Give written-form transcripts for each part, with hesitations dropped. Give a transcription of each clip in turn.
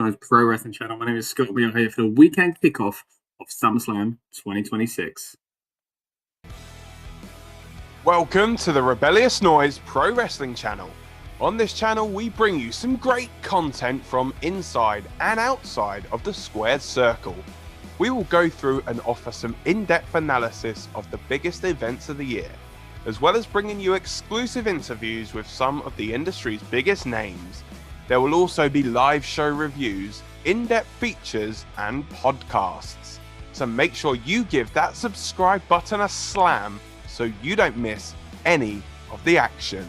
Noise Pro Wrestling channel. My name is Scott. We are here for the weekend kickoff of SummerSlam 2026. Welcome to the Rebellious Noise Pro Wrestling channel. On this channel, we bring you some great content from inside and outside of the squared circle. We will go through and offer some in-depth analysis of the biggest events of the year, as well as bringing you exclusive interviews with some of the industry's biggest names. There will also be live show reviews, in-depth features, and podcasts. So make sure you give that subscribe button a slam so you don't miss any of the action.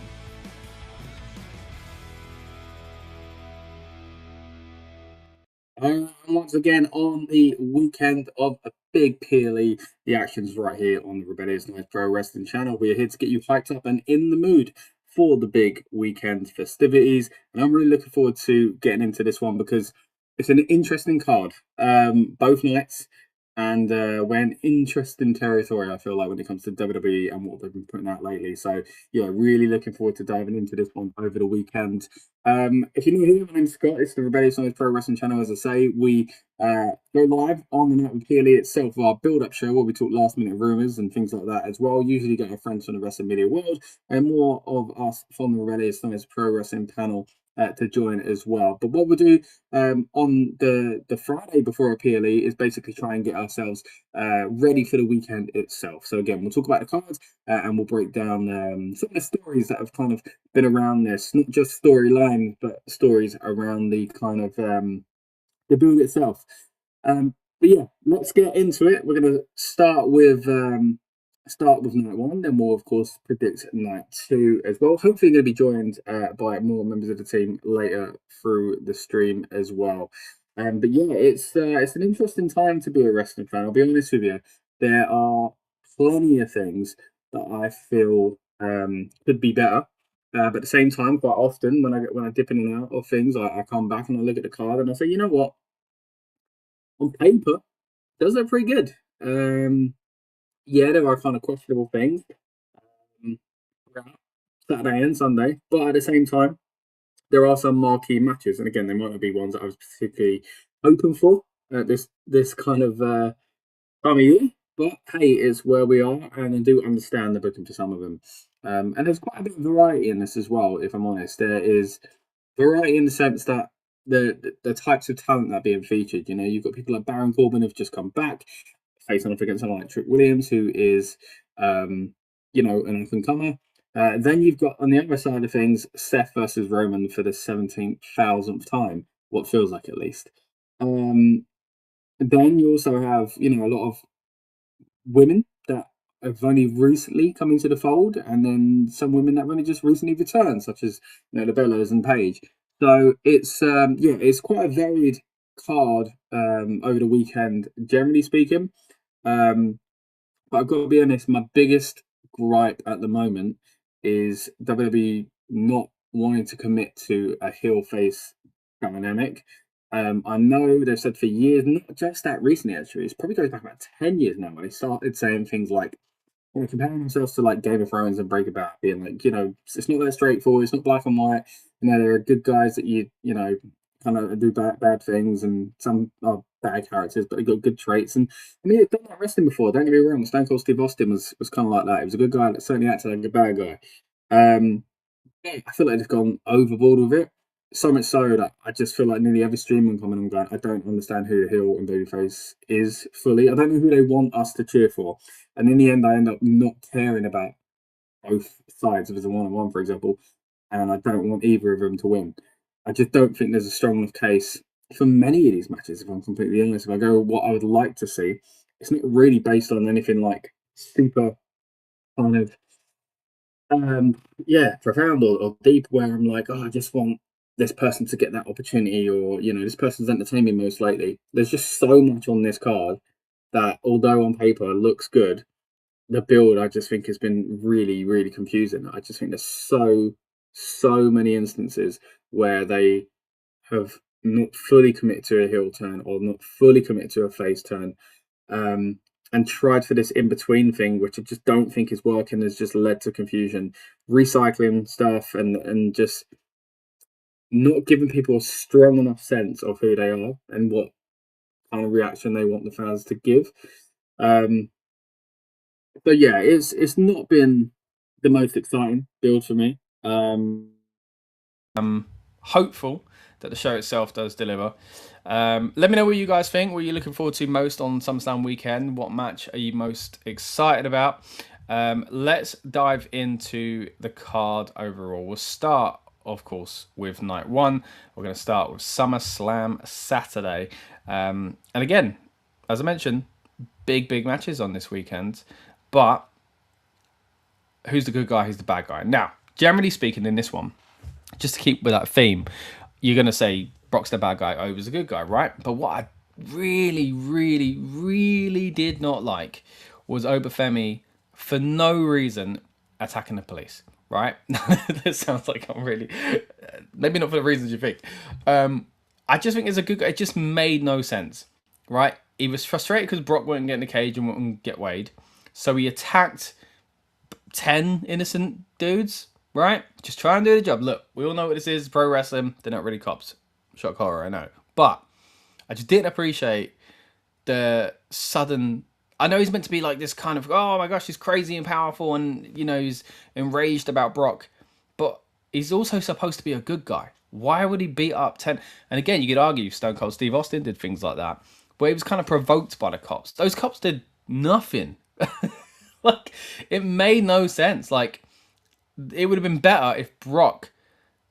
And once again, on the weekend of a big PLE, the action's right here on the Rebellious Noise Pro Wrestling channel. We are here to get you hyped up and in the mood for the big weekend festivities. And I'm really looking forward to getting into this one because it's an interesting card. Both nights. And we're in interesting territory, I feel like, when it comes to WWE and what they've been putting out lately. So, yeah, really looking forward to diving into this one over the weekend. If you're new here, my name's Scott. It's the Rebellious Noise Pro Wrestling channel. As I say, we go live on the night of PLE itself, our build-up show where we talk last-minute rumours and things like that as well. Usually get our friends from the wrestling media world and more of us from the Rebellious Noise Pro Wrestling panel to join as well. But what we'll do on the Friday before a PLE is basically try and get ourselves ready for the weekend itself. So again, we'll talk about the cards and we'll break down some of the stories that have kind of been around this, not just storylines, but stories around the kind of the build itself. But yeah, let's get into it. We're going to start with night one, then we'll of course predict night two as well. Hopefully going to be joined by more members of the team later through the stream as well. But yeah, it's an interesting time to be a wrestling fan. I'll be honest with you, there are plenty of things that I feel could be better. But at the same time, quite often when I dip in and out of things, I come back and I look at the card and I say, you know what, on paper, those are pretty good. Yeah, there are kind of questionable things throughout Saturday and Sunday, but at the same time, there are some marquee matches, and again, they might not be ones that I was particularly hoping for at this kind of time of year. But hey, it's where we are, and I do understand the booking for some of them. And there's quite a bit of variety in this as well. If I'm honest, there is variety in the sense that the types of talent that are being featured. You know, you've got people like Baron Corbin who've just come back, facing off against someone like Trick Williams, who is, you know, an up and comer. Then you've got on the other side of things, Seth versus Roman for the 17,000th time, what feels like at least. Then you also have, you know, a lot of women that have only recently come into the fold, and then some women that have only just recently returned, such as, you know, the Bellas and Paige. So it's yeah, it's quite a varied card over the weekend, generally speaking. But I've got to be honest, my biggest gripe at the moment is WWE not wanting to commit to a heel face dynamic. I know they've said for years, not just that recently actually, it probably goes back about 10 years now when they started saying things like, you know, comparing themselves to like Game of Thrones and Breaking Bad, being like, you know, it's not that straightforward, it's not black and white. You know, there are good guys that you know, kind of do bad things, and some are bad characters, but they got good traits. And I mean, they've done that wrestling before. Don't get me wrong. Stone Cold Steve Austin was kind of like that. He was a good guy that certainly acted like a bad guy. I feel like they've gone overboard with it. So much so that I just feel like nearly every stream I'm coming, I'm going, I don't understand who the heel and babyface is fully. I don't know who they want us to cheer for. And in the end, I end up not caring about both sides of the one-on-one, for example, and I don't want either of them to win. I just don't think there's a strong enough case for many of these matches, if I'm completely honest. If I go what I would like to see, it's not really based on anything like super kind of yeah, profound or deep, where I'm like, oh, I just want this person to get that opportunity, or, you know, this person's entertained me most lately. There's just so much on this card that, although on paper looks good, the build I just think has been really, really confusing. I just think there's so many instances where they have not fully committed to a heel turn or not fully committed to a face turn. And tried for this in between thing, which I just don't think is working, has just led to confusion, recycling stuff, and just not giving people a strong enough sense of who they are and what kind of reaction they want the fans to give. But yeah, it's not been the most exciting build for me. Hopeful that the show itself does deliver. Let me know what you guys think. What are you looking forward to most on SummerSlam weekend? What match are you most excited about? Let's dive into the card overall. We'll start, of course, with night one. We're going to start with SummerSlam Saturday. And again, as I mentioned, big matches on this weekend. But who's the good guy? Who's the bad guy? Now, generally speaking, in this one, just to keep with that theme, you're going to say Brock's the bad guy, Ober's the good guy, right? But what I really did not like was Ober Femi, for no reason, attacking the police, right? This sounds like I'm really... Maybe not for the reasons you think. I just think it's a good guy. It just made no sense, right? He was frustrated because Brock wouldn't get in the cage and wouldn't get weighed. So he attacked 10 innocent dudes, right? Just try and do the job. Look, we all know what this is. Pro wrestling. They're not really cops. Shock horror, I know. But I just didn't appreciate the sudden... I know he's meant to be like this kind of, oh my gosh, he's crazy and powerful and, you know, he's enraged about Brock. But he's also supposed to be a good guy. Why would he beat up 10? And again, you could argue Stone Cold Steve Austin did things like that. But he was kind of provoked by the cops. Those cops did nothing. Like, it made no sense. Like, it would have been better if Brock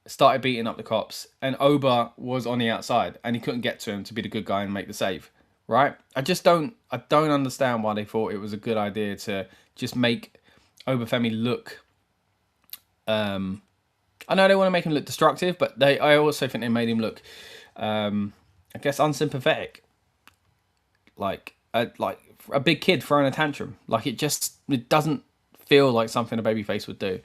started beating up the cops and Ober was on the outside and he couldn't get to him to be the good guy and make the save, right? I don't understand why they thought it was a good idea to just make Ober Femi look... I know they want to make him look destructive, but I also think they made him look, I guess, unsympathetic. Like a big kid throwing a tantrum. Like, it doesn't feel like something a babyface would do.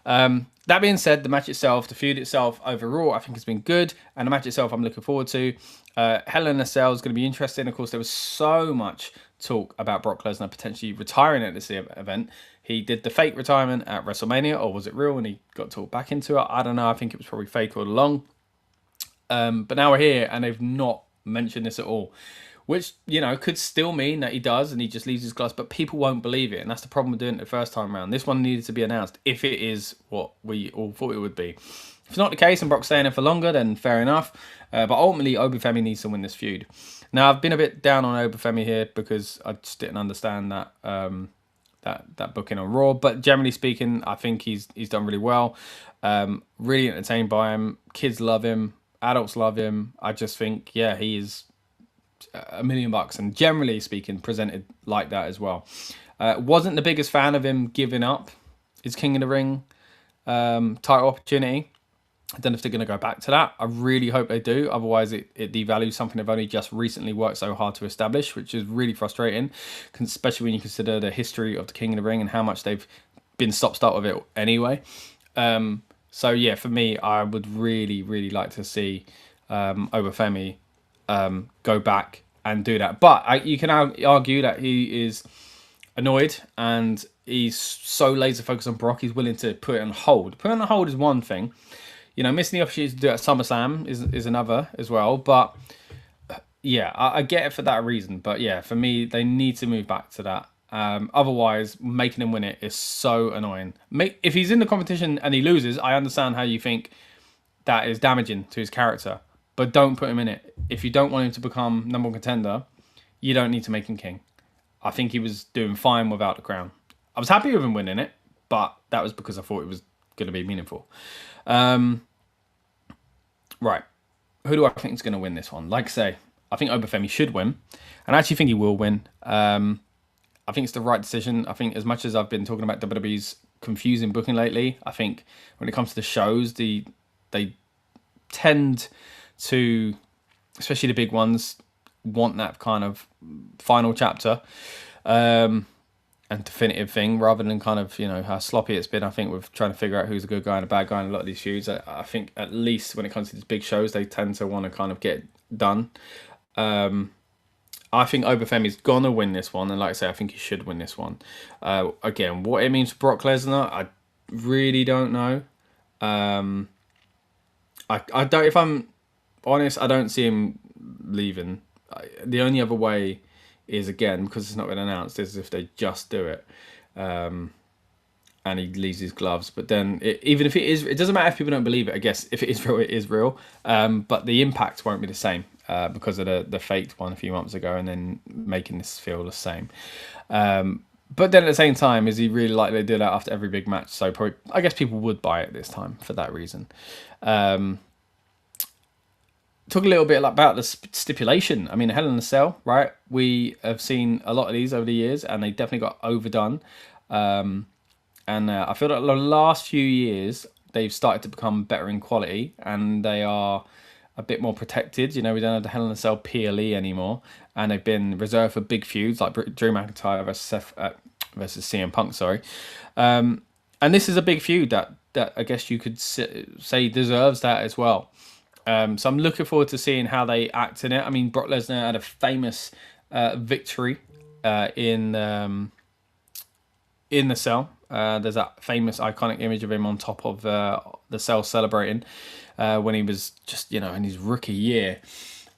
That being said, the match itself, the feud itself, overall, I think has been good. And the match itself, I'm looking forward to. Hell in a Cell is going to be interesting. Of course, there was so much talk about Brock Lesnar potentially retiring at this event. He did the fake retirement at WrestleMania, or was it real and he got talked back into it? I don't know. I think it was probably fake all along. But now we're here and they've not mentioned this at all. Which, you know, could still mean that he does and he just leaves his glass, but people won't believe it. And that's the problem with doing it the first time around. This one needed to be announced if it is what we all thought it would be. If it's not the case and Brock's staying there for longer, then fair enough. But ultimately, Ober Femi needs to win this feud. Now, I've been a bit down on Ober Femi here because I just didn't understand that that booking on Raw. But generally speaking, I think he's done really well. Really entertained by him. Kids love him. Adults love him. I just think, yeah, he is... $1 million, and generally speaking presented like that as well. Wasn't the biggest fan of him giving up his King of the Ring title opportunity. I don't know if they're going to go back to that. I really hope they do, otherwise it devalues something they've only just recently worked so hard to establish, which is really frustrating, especially when you consider the history of the King of the Ring and how much they've been stop-start with it anyway. So yeah, for me, I would really like to see Ober Femi go back and do that. But you can argue that he is annoyed and he's so laser focused on Brock, he's willing to put it on hold. Put it on hold is one thing. You know, missing the opportunity to do it at SummerSlam is another as well. But yeah, I get it for that reason. But yeah, for me, they need to move back to that. Otherwise, making him win it is so annoying. If he's in the competition and he loses, I understand how you think that is damaging to his character. But don't put him in it. If you don't want him to become number one contender, you don't need to make him king. I think he was doing fine without the crown. I was happy with him winning it, but that was because I thought it was going to be meaningful. Right. Who do I think is going to win this one? Like I say, I think Ober Femi should win. And I actually think he will win. I think it's the right decision. I think as much as I've been talking about WWE's confusing booking lately, I think when it comes to the shows, they tend to, especially the big ones, want that kind of final chapter and definitive thing rather than kind of, you know, how sloppy it's been. I think with trying to figure out who's a good guy and a bad guy in a lot of these feuds, I think at least when it comes to these big shows, they tend to want to kind of get done. I think Ober Femi's gonna win this one, and like I say, I think he should win this one. Again, what it means for Brock Lesnar, I really don't know. I don't. If I'm honest, I don't see him leaving. The only other way is, again, because it's not been announced, is if they just do it, and he leaves his gloves. But then, even if it is, it doesn't matter if people don't believe it. I guess if it is real, it is real. But the impact won't be the same because of the faked one a few months ago, and then making this feel the same. But then at the same time, is he really likely to do that after every big match? So probably, I guess people would buy it this time for that reason. Talk a little bit about the stipulation. I mean, Hell in a Cell, right? We have seen a lot of these over the years, and they definitely got overdone. And I feel like the last few years, they've started to become better in quality, and they are a bit more protected. You know, we don't have the Hell in a Cell PLE anymore, and they've been reserved for big feuds like Drew McIntyre versus CM Punk. Sorry, and this is a big feud that I guess you could say deserves that as well. So I'm looking forward to seeing how they act in it. I mean, Brock Lesnar had a famous victory in the cell. There's that famous iconic image of him on top of the cell celebrating when he was just, in his rookie year.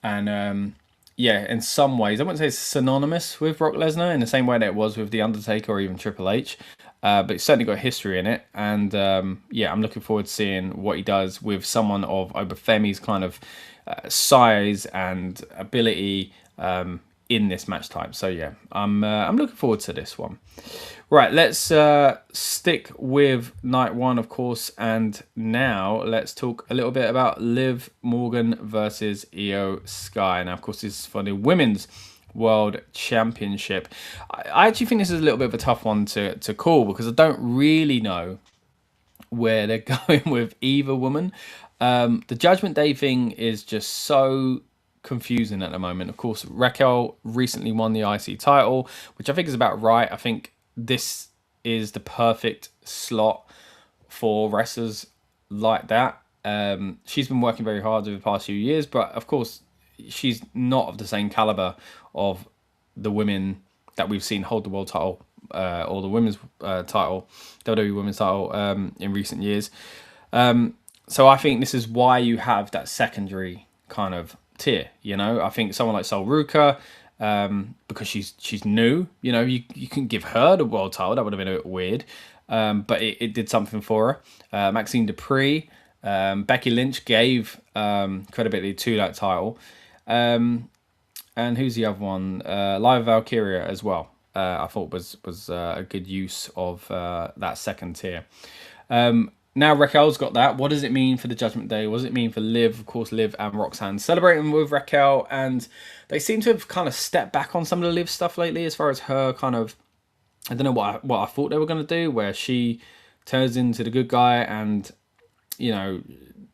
And in some ways, I wouldn't say it's synonymous with Brock Lesnar in the same way that it was with The Undertaker or even Triple H. But it's certainly got history in it. And I'm looking forward to seeing what he does with someone of Femi's kind of size and ability in this match type. So I'm looking forward to this one. Right, let's stick with night one, of course, and now let's talk a little bit about Liv Morgan versus Io Sky. Now, of course, this is for the Women's World Championship. I actually think this is a little bit of a tough one to call because I don't really know where they're going with either woman. The Judgment Day thing is just so confusing at the moment. Of course, Raquel recently won the IC title, which I think is about right. I think this is the perfect slot for wrestlers like that. She's been working very hard over the past few years, but of course, she's not of the same caliber of the women that we've seen hold the world title or the women's title, WWE women's title in recent years. So I think this is why you have that secondary kind of tier. I think someone like Sol Ruka, because she's new, you can give her the world title. That would have been a bit weird, but it did something for her. Maxine Dupree, Becky Lynch gave credibility to that title. And who's the other one? Liva Valkyria as well. I thought was a good use of that second tier. Now Raquel's got that. What does it mean for the Judgment Day? What does it mean for Liv? Of course, Liv and Roxanne celebrating with Raquel, and they seem to have kind of stepped back on some of the Liv stuff lately, as far as her kind of, I don't know what I thought they were going to do, where she turns into the good guy, and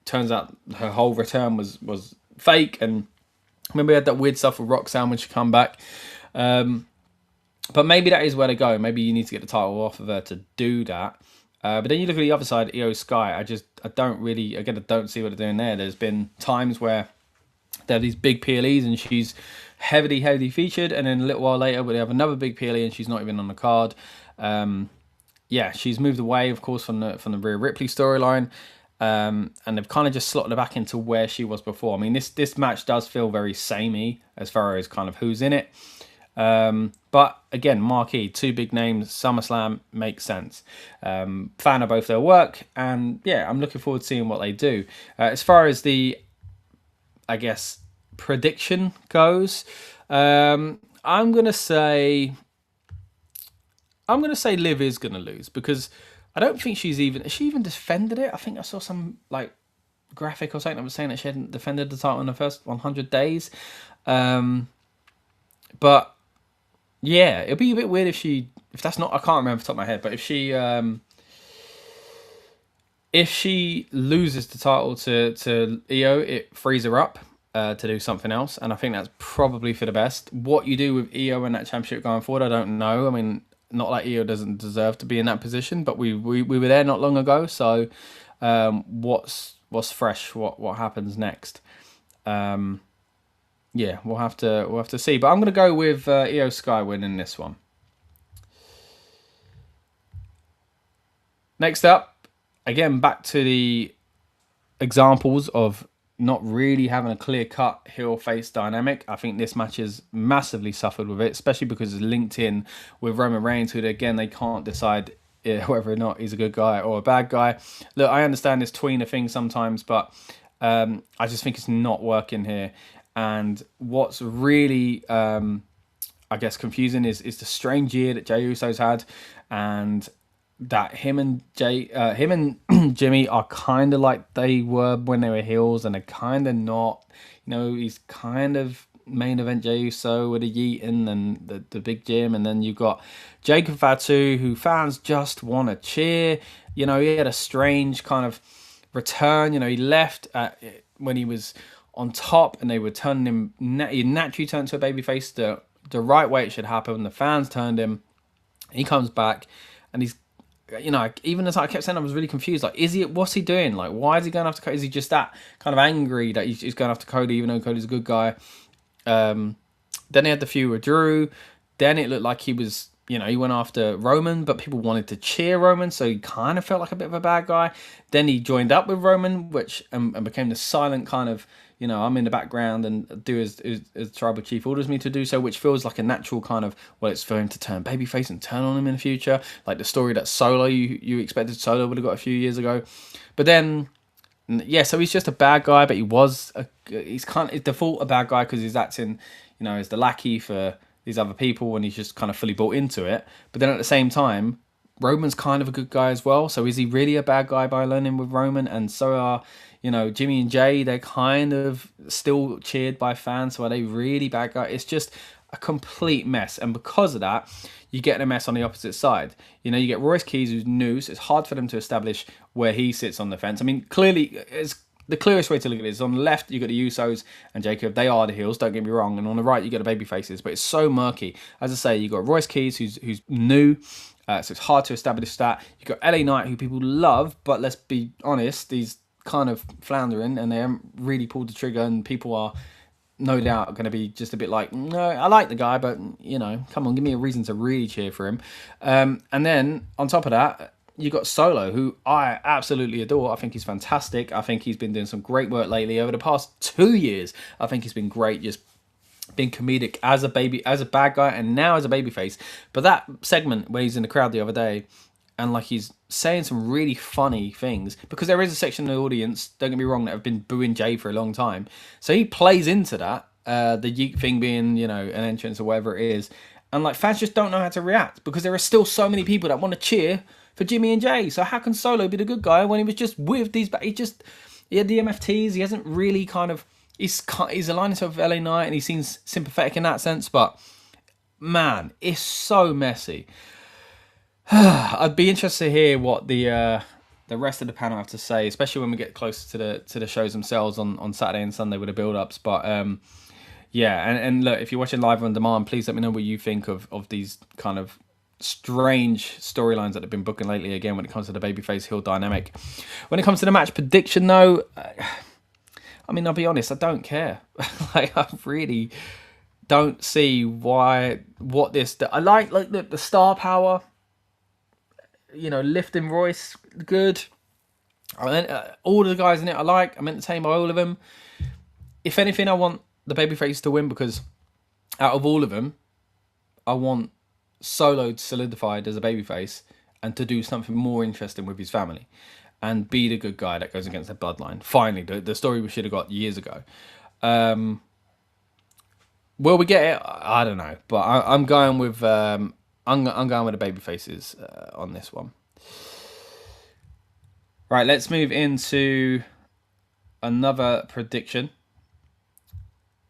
turns out her whole return was fake. And remember we had that weird stuff with Roxanne when she come back. But maybe that is where to go. Maybe you need to get the title off of her to do that. But then you look at the other side, Io Sky. I don't see what they're doing there. There's been times where they have these big PLEs and she's heavily featured, and then a little while later they have another big PLE and she's not even on the card. She's moved away, of course, from the Rhea Ripley storyline, and they've kind of just slotted her back into where she was before. I mean, this match does feel very samey as far as kind of who's in it. But again, marquee, two big names, SummerSlam makes sense. Fan of both their work, and I'm looking forward to seeing what they do. As far as the, I guess, prediction goes, I'm gonna say Liv is gonna lose, because I don't think has she even defended it. I think I saw some like graphic or something that was saying that she hadn't defended the title in the first 100 days. But it'd be a bit weird if that's not, I can't remember off the top of my head, but if she loses the title to Io, it frees her up to do something else, and I think that's probably for the best. What you do with Io and that championship going forward, I don't know. I mean, not like Io doesn't deserve to be in that position, but we were there not long ago, so what's fresh? What happens next? We'll have to see. But I'm going to go with Io Sky winning this one. Next up, again, back to the examples of not really having a clear-cut heel-face dynamic. I think this match has massively suffered with it, especially because it's linked in with Roman Reigns, who, again, they can't decide whether or not he's a good guy or a bad guy. Look, I understand this tweener thing sometimes, but I just think it's not working here. And what's really, I guess, confusing is the strange year that Jey Uso's had, and that him and Jimmy are kind of like they were when they were heels, and they're kind of not. You know, he's kind of main event Jey Uso with a Yeaton and the big Jim, and then you've got Jake and Fatu, who fans just want to cheer. You know, he had a strange kind of return. You know, he left when he was on top, and they were turning him. He naturally turned to a babyface the right way it should happen. The fans turned him. He comes back, and he's, you know, even as I kept saying, I was really confused. Like, what's he doing? Like, why is he going after Cody? Is he just that kind of angry that he's going after Cody, even though Cody's a good guy? Then he had the feud with Drew. Then it looked like he was, you know, he went after Roman, but people wanted to cheer Roman, so he kind of felt like a bit of a bad guy. Then he joined up with Roman, which and became the silent kind of, you know, I'm in the background and do as tribal chief orders me to do so, which feels like a natural kind of, well, it's for him to turn babyface and turn on him in the future, like the story that Solo, you expected Solo would have got a few years ago. But then, yeah, so he's just a bad guy, but he's kind of default a bad guy because he's acting, you know, as the lackey for these other people, and he's just kind of fully bought into it. But then at the same time, Roman's kind of a good guy as well. So is he really a bad guy by learning with Roman? And so are, you know, Jimmy and Jay, they're kind of still cheered by fans. So are they really bad guys? It's just a complete mess. And because of that, you get a mess on the opposite side. You know, you get Royce Keys, who's new, so it's hard for them to establish where he sits on the fence. I mean, clearly, it's the clearest way to look at it is on the left, you've got the Usos and Jacob. They are the heels, don't get me wrong. And on the right, you got the baby faces. But it's so murky. As I say, you've got Royce Keys, who's new. So it's hard to establish that. You've got LA Knight, who people love, but let's be honest, he's kind of floundering and they haven't really pulled the trigger, and people are no doubt going to be just a bit like, no, I like the guy, but, you know, come on, give me a reason to really cheer for him. And then on top of that, you got Solo, who I absolutely adore. I think he's fantastic. I think he's been doing some great work lately. Over the past 2 years, I think he's been great, just being comedic as a bad guy, and now as a babyface. But that segment where he's in the crowd the other day, and like he's saying some really funny things, because there is a section of the audience, don't get me wrong, that have been booing Jay for a long time. So he plays into that, the yeet thing being, you know, an entrance or whatever it is. And like fans just don't know how to react, because there are still so many people that want to cheer for Jimmy and Jay. So how can Solo be the good guy when he was just with these? He had the MFTs. He hasn't really kind of. He's aligning himself with LA Knight, and he seems sympathetic in that sense. But man, it's so messy. I'd be interested to hear what the rest of the panel have to say, especially when we get closer to the shows themselves on Saturday and Sunday with the build-ups. But yeah, and look, if you're watching live on demand, please let me know what you think of these kind of strange storylines that have been booking lately, again, when it comes to the babyface heel dynamic. When it comes to the match prediction, though, I mean, I'll be honest, I don't care. Like, I really don't see I like the star power, you know, lifting Royce, good. All of the guys in it I like. I'm entertained by all of them. If anything, I want the babyface to win, because out of all of them, I want Solo solidified as a babyface and to do something more interesting with his family and be the good guy that goes against the Bloodline. Finally, the story we should have got years ago. Will we get it? I don't know, but I'm going with I'm going with the babyfaces on this one. Right, let's move into another prediction.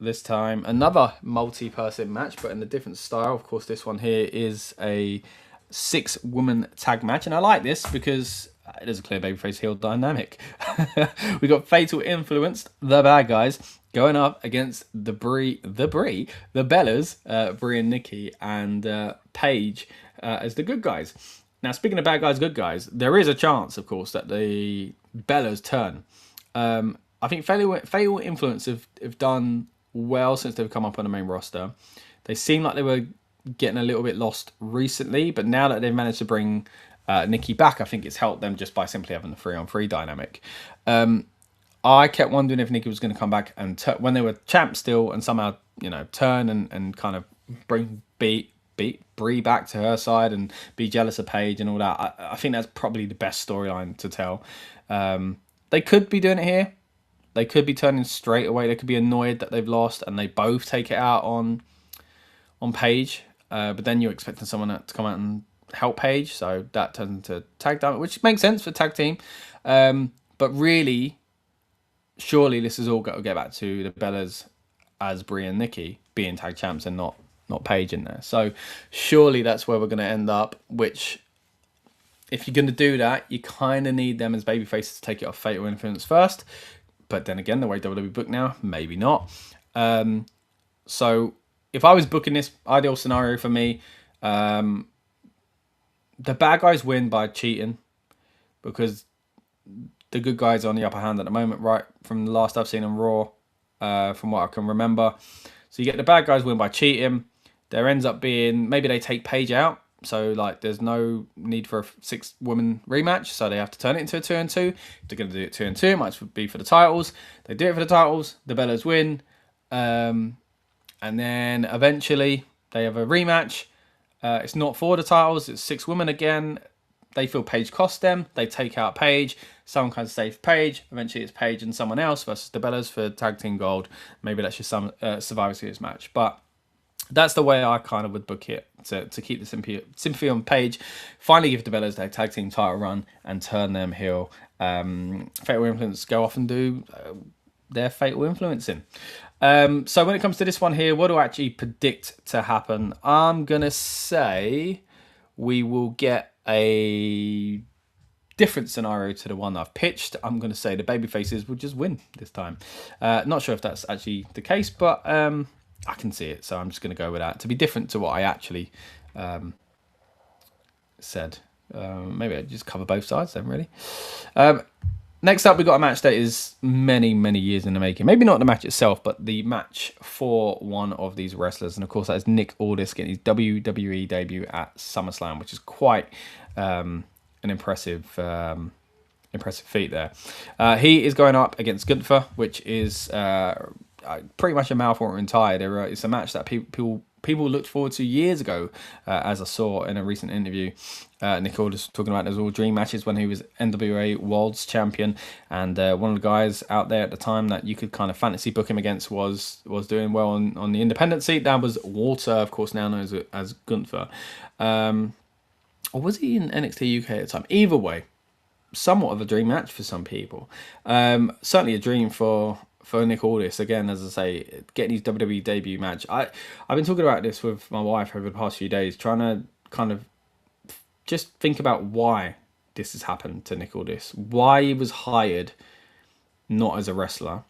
This time, another multi-person match, but in a different style. Of course, this one here is a 6-woman tag match, and I like this because it is a clear babyface heel dynamic. We got Fatal Influenced, the bad guys, going up against the Bellas, Brie and Nikki, and Paige as the good guys. Now, speaking of bad guys, good guys, there is a chance, of course, that the Bellas turn. I think Fatal Influence have done well since they've come up on the main roster. They seem like they were getting a little bit lost recently, but now that they've managed to bring Nikki back, I think it's helped them just by simply having the 3-on-3 dynamic. I kept wondering if Nikki was going to come back and when they were champs still, and somehow, you know, turn and kind of bring Brie back to her side and be jealous of Paige and all that. I think that's probably the best storyline to tell. They could be doing it here. They could be turning straight away. They could be annoyed that they've lost and they both take it out on Paige. But then you're expecting someone to come out and help Paige, so that turns into tag dynamic, which makes sense for tag team. But really, surely this is all got to get back to the Bellas as Brie and Nikki being tag champs and not Paige in there. So surely that's where we're going to end up, which, if you're going to do that, you kind of need them as babyfaces to take it off Fatal Influence first. But then again, the way WWE book now, maybe not. So if I was booking this, ideal scenario for me, the bad guys win by cheating, because the good guys are on the upper hand at the moment, right? From the last I've seen on Raw, from what I can remember. So you get the bad guys win by cheating. There ends up being, maybe they take Paige out. So, like, there's no need for a 6-woman rematch, so they have to turn it into a 2-2. If they're going to do it 2-2, it might be for the titles. They do it for the titles, the Bellas win, and then eventually they have a rematch. It's not for the titles, it's 6 women again. They feel Paige cost them. They take out Paige. Someone kind of save Paige. Eventually, it's Paige and someone else versus the Bellas for tag team gold. Maybe that's just some Survivor Series match, but that's the way I kind of would book it, to keep the sympathy on Paige, finally give the Bellas their tag team title run and turn them heel. Fatal Influence go off and do their Fatal Influencing. So when it comes to this one here, what do I actually predict to happen? I'm going to say we will get a different scenario to the one I've pitched. I'm going to say the babyfaces will just win this time. Not sure if that's actually the case, but I can see it, so I'm just going to go with that. To be different to what I actually said. Maybe I just cover both sides then, really. Next up, we've got a match that is many, many years in the making. Maybe not the match itself, but the match for one of these wrestlers. And of course, that is Nick Aldis getting his WWE debut at SummerSlam, which is quite an impressive feat there. He is going up against Gunther, which is pretty much a mouth-watering tie. It's a match that people looked forward to years ago, as I saw in a recent interview. Nick Aldis talking about those all dream matches when he was NWA World's Champion, and one of the guys out there at the time that you could kind of fantasy book him against was doing well on the independent seat. That was Walter, of course, now known as Gunther. Or was he in NXT UK at the time? Either way, somewhat of a dream match for some people. Certainly a dream for Nick Aldis, again, as I say, getting his WWE debut match. I've been talking about this with my wife over the past few days, trying to kind of just think about why this has happened to Nick Aldis, why he was hired not as a wrestler,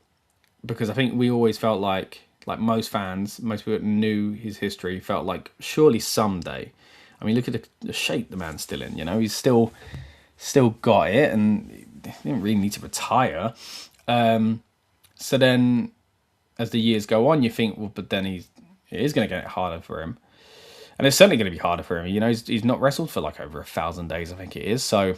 because I think we always felt like most fans, most people that knew his history, felt like surely someday. I mean, look at the shape the man's still in. You know, he's still got it, and he didn't really need to retire. So then, as the years go on, you think, well, but then it is going to get harder for him. And it's certainly going to be harder for him. You know, he's not wrestled for like over 1,000 days, I think it is. So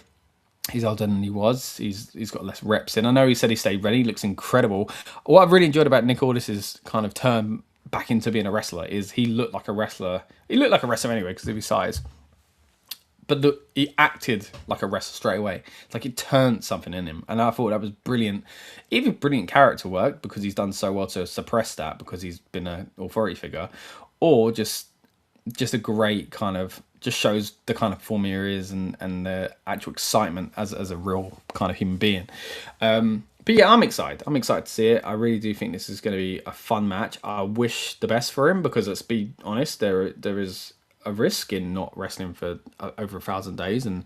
he's older than he was. He's got less reps in. I know he said he stayed ready. He looks incredible. What I've really enjoyed about Nick Aldis' kind of turn back into being a wrestler is he looked like a wrestler. He looked like a wrestler anyway because of his size. But he acted like a wrestler straight away. It's like it turned something in him. And I thought that was brilliant. Even brilliant character work, because he's done so well to suppress that because he's been an authority figure. Or just a great kind of, just shows the kind of form he is and the actual excitement as a real kind of human being. But yeah, I'm excited. I'm excited to see it. I really do think this is going to be a fun match. I wish the best for him because, let's be honest, there is a risk in not wrestling for over 1,000 days, and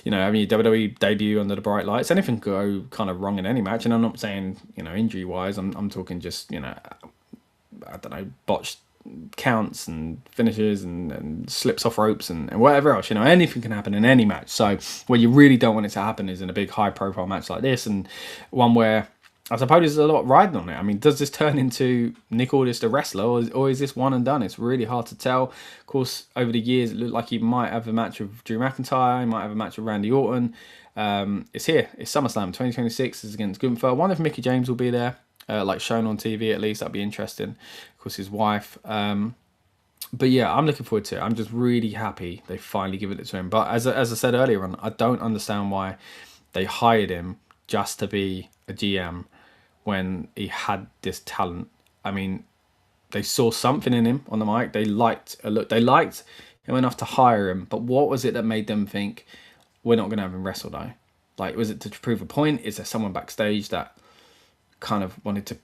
you know, having your WWE debut under the bright lights, anything could go kind of wrong in any match. And I'm not saying, you know, injury wise, I'm talking just, you know, I don't know, botched counts and finishes and slips off ropes and whatever else. You know, anything can happen in any match. So where you really don't want it to happen is in a big high profile match like this, and one where I suppose there's a lot riding on it. I mean, does this turn into Nick Aldis the wrestler, or is this one and done? It's really hard to tell. Of course, over the years, it looked like he might have a match with Drew McIntyre, he might have a match with Randy Orton. It's here. It's SummerSlam 2026. It's against Gunther. I wonder if Mickey James will be there, like shown on TV at least. That'd be interesting. Of course, his wife. But yeah, I'm looking forward to it. I'm just really happy they finally given it to him. But as I said earlier on, I don't understand why they hired him just to be a GM when he had this talent. I mean, they saw something in him on the mic. They liked him enough to hire him. But what was it that made them think we're not going to have him wrestle though? Like, was it to prove a point? Is there someone backstage that kind of wanted to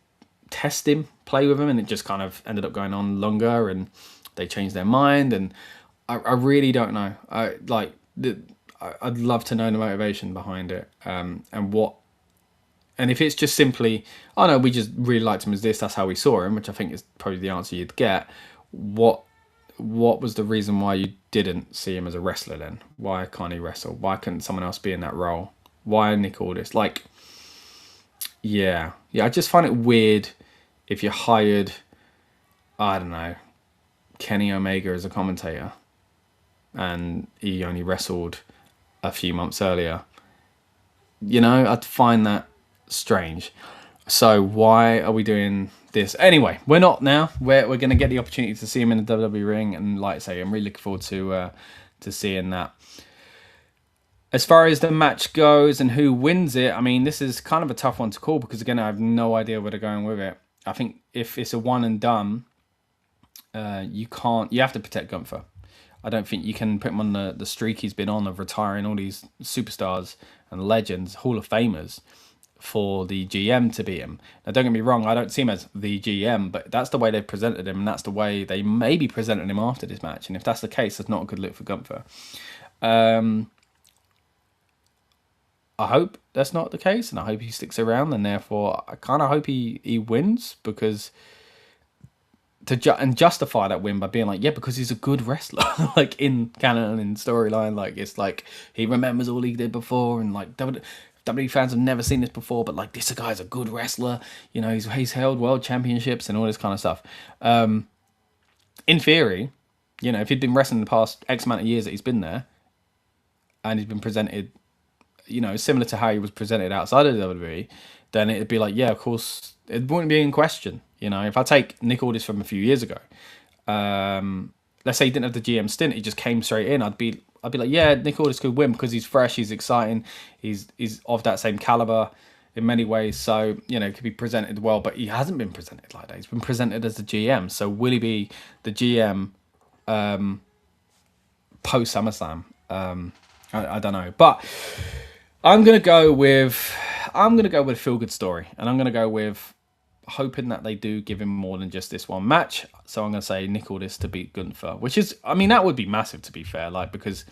test him, play with him, and it just kind of ended up going on longer and they changed their mind? And I really don't know. I'd love to know the motivation behind it, and if it's just simply, oh no, we just really liked him as this, that's how we saw him, which I think is probably the answer you'd get. What was the reason why you didn't see him as a wrestler then? Why can't he wrestle? Why couldn't someone else be in that role? Why Nick Aldis? Like, yeah, I just find it weird if you hired, I don't know, Kenny Omega as a commentator and he only wrestled a few months earlier. You know, I'd find that strange. So why are we doing this? Anyway, we're not now. We're going to get the opportunity to see him in the WWE ring, and like I say, I'm really looking forward to seeing that. As far as the match goes and who wins it, I mean, this is kind of a tough one to call because, again, I have no idea where they're going with it. I think if it's a one and done, you have to protect Gunther. I don't think you can put him on the streak he's been on of retiring all these superstars and legends, Hall of Famers, for the GM to beat him. Now, don't get me wrong, I don't see him as the GM, but that's the way they've presented him, and that's the way they maybe presented him after this match. And if that's the case, that's not a good look for Gunther. I hope that's not the case, and I hope he sticks around, and therefore I kind of hope he wins, because and justify that win by being like, yeah, because he's a good wrestler, like in canon and storyline, like it's like he remembers all he did before, and like WWE fans have never seen this before, but like this guy's a good wrestler, you know, he's held world championships and all this kind of stuff. In theory, you know, if he'd been wrestling the past X amount of years that he's been there, and he's been presented, you know, similar to how he was presented outside of WWE, then it'd be like, yeah, of course, it wouldn't be in question. You know, if I take Nick Aldis from a few years ago, let's say he didn't have the GM stint, he just came straight in, I'd be like, yeah, Nick Aldis could win because he's fresh, he's exciting, he's of that same caliber in many ways. So, you know, it could be presented well, but he hasn't been presented like that. He's been presented as the GM. So will he be the GM post SummerSlam? I don't know, but I'm gonna go with feel good story, and I'm gonna go with hoping that they do give him more than just this one match. So I'm going to say Nick Aldis to beat Gunther, which is, I mean, that would be massive, to be fair, like, because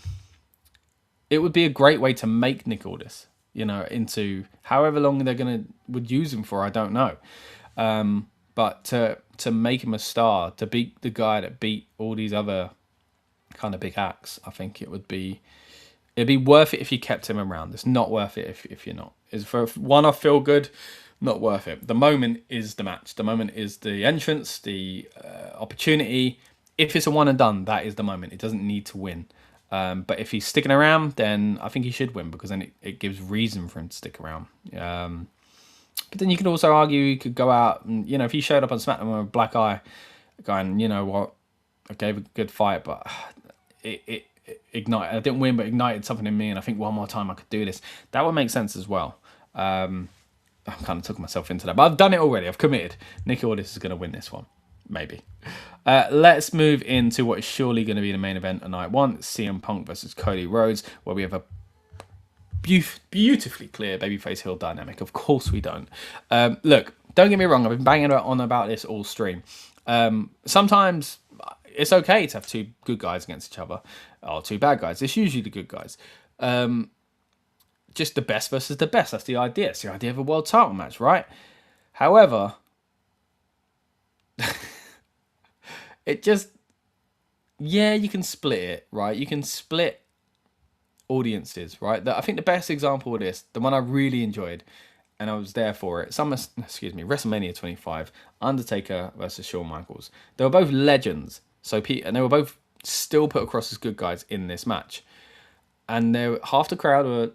it would be a great way to make Nick Aldis, you know, into however long they're would use him for, I don't know. But to make him a star, to beat the guy that beat all these other kind of big acts, I think it'd be worth it if you kept him around. It's not worth it if you're not. Is for one, I feel good. Not worth it. The moment is the match. The moment is the entrance, the opportunity. If it's a one and done, that is the moment. It doesn't need to win. But if he's sticking around, then I think he should win, because then it gives reason for him to stick around. But then you could also argue he could go out and, you know, if he showed up on SmackDown with a black eye, going, you know what, I gave a good fight, but it ignited. I didn't win, but ignited something in me, and I think one more time I could do this. That would make sense as well. I'm kind of took myself into that, but I've done it already. I've committed. Nick Aldis is going to win this one. Maybe. Let's move into what is surely going to be the main event of night one. CM Punk versus Cody Rhodes, where we have a beautifully clear babyface heel dynamic. Of course we don't. Look, don't get me wrong. I've been banging on about this all stream. Sometimes it's okay to have two good guys against each other, or two bad guys. It's usually the good guys. Just the best versus the best. That's the idea. It's the idea of a world title match, right? However, it just, yeah, you can split it, right? You can split audiences, right? I think the best example of this, the one I really enjoyed, and I was there for it, WrestleMania 25, Undertaker versus Shawn Michaels. They were both legends, and they were both still put across as good guys in this match. And half the crowd were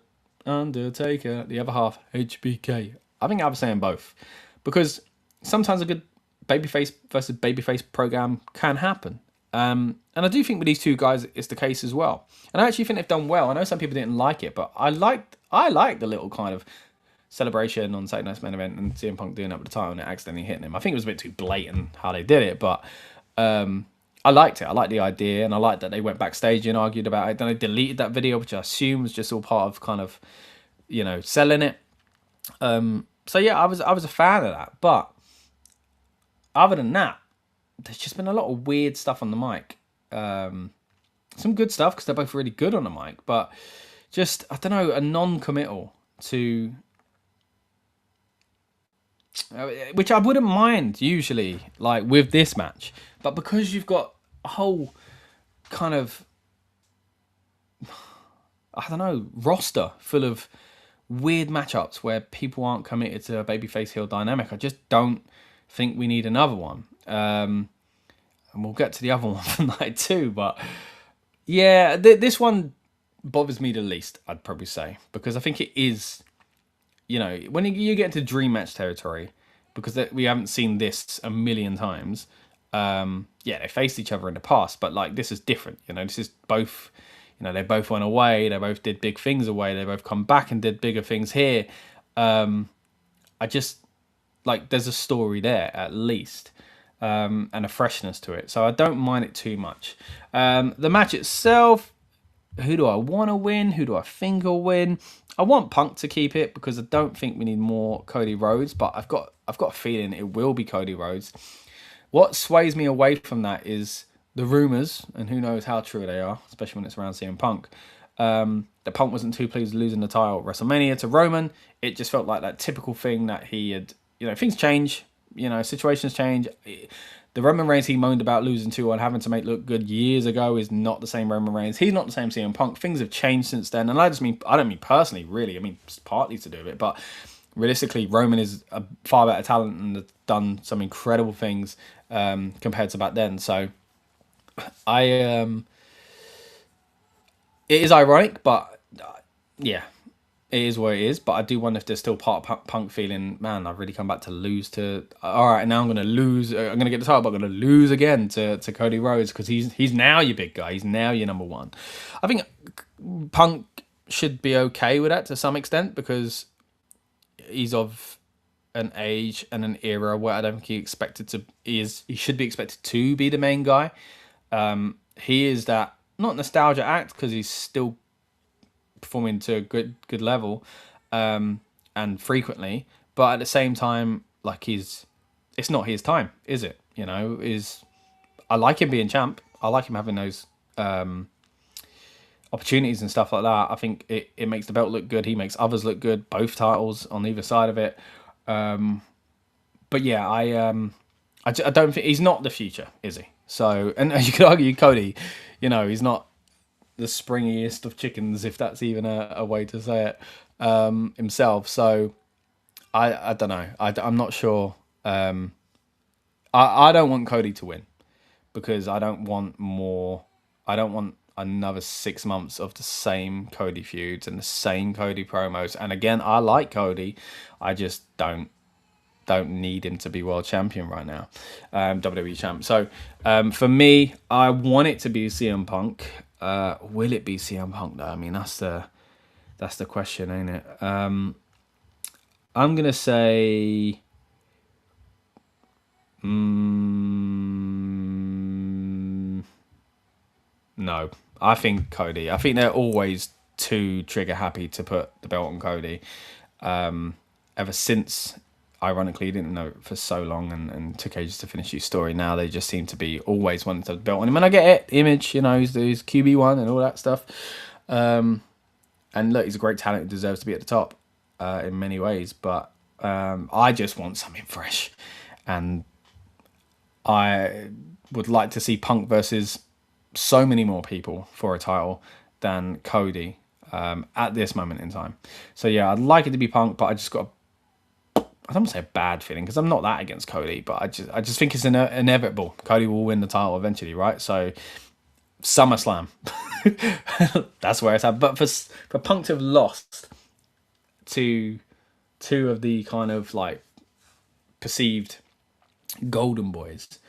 Undertaker. The other half, HBK. I think I was saying both. Because sometimes a good babyface versus babyface program can happen. And I do think with these two guys, it's the case as well. And I actually think they've done well. I know some people didn't like it, but I liked the little kind of celebration on Saturday Night's Main Event and CM Punk doing it at the time and it accidentally hitting him. I think it was a bit too blatant how they did it, but I liked it. I liked the idea, and I liked that they went backstage and argued about it. Then they deleted that video, which I assume was just all part of kind of, selling it. So yeah, I was a fan of that. But other than that, there's just been a lot of weird stuff on the mic. Some good stuff because they're both really good on the mic, but just, I don't know, a non-committal to, which I wouldn't mind usually, like with this match, but because you've got a whole kind of, I don't know, roster full of weird matchups where people aren't committed to a babyface heel dynamic, I just don't think we need another one. And we'll get to the other one tonight too, but yeah, this one bothers me the least, I'd probably say, because I think it is, when you get into dream match territory, because we haven't seen this a million times. They faced each other in the past, but like this is different. This is both. They both went away. They both did big things away. They both come back and did bigger things here. I just like there's a story there at least, and a freshness to it. So I don't mind it too much. The match itself. Who do I want to win? Who do I think will win? I want Punk to keep it because I don't think we need more Cody Rhodes, but I've got a feeling it will be Cody Rhodes. What sways me away from that is the rumours, and who knows how true they are, especially when it's around CM Punk. The Punk wasn't too pleased with losing the title at WrestleMania to Roman. It just felt like that typical thing that he had, things change, situations change. The Roman Reigns he moaned about losing to and having to make look good years ago is not the same Roman Reigns. He's not the same CM Punk. Things have changed since then. And I don't mean personally, really. I mean, it's partly to do with it. But realistically, Roman is a far better talent and has done some incredible things compared to back then. So it is ironic, but yeah. It is what it is, but I do wonder if there's still part of Punk feeling, man, I've really come back to lose to... All right, now I'm going to lose. I'm going to get the title, but I'm going to lose again to Cody Rhodes because he's now your big guy. He's now your number one. I think Punk should be okay with that to some extent because he's of an age and an era where I don't think he should be expected to be the main guy. He is that, not nostalgia act because he's still performing to a good level and frequently, but at the same time, like it's not his time, is it? I like him being champ. I like him having those opportunities and stuff like that. I think it makes the belt look good. He makes others look good, both titles on either side of it. But yeah, I don't think he's not the future, is he? So, and you could argue Cody, he's not the springiest of chickens, if that's even a way to say it, himself. So I don't know. I'm not sure. I don't want Cody to win because I don't want another 6 months of the same Cody feuds and the same Cody promos. And again, I like Cody. I just don't need him to be world champion right now, WWE champ. So for me, I want it to be CM Punk. Will it be CM Punk though? I mean, that's the question, ain't it? I'm gonna say no. I think Cody. I think they're always too trigger happy to put the belt on Cody. Ever since, ironically, he didn't know it for so long and took ages to finish his story. Now they just seem to be always wanting to have the belt on him. And I get it, image, he's QB1 and all that stuff. And look, he's a great talent who deserves to be at the top in many ways. But I just want something fresh. And I would like to see Punk versus so many more people for a title than Cody at this moment in time. So yeah, I'd like it to be Punk, but I just got I don't want to say a bad feeling because I'm not that against Cody, but I just think it's inevitable. Cody will win the title eventually, right? So SummerSlam, that's where it's at. But for Punk to have lost two of the kind of like perceived golden boys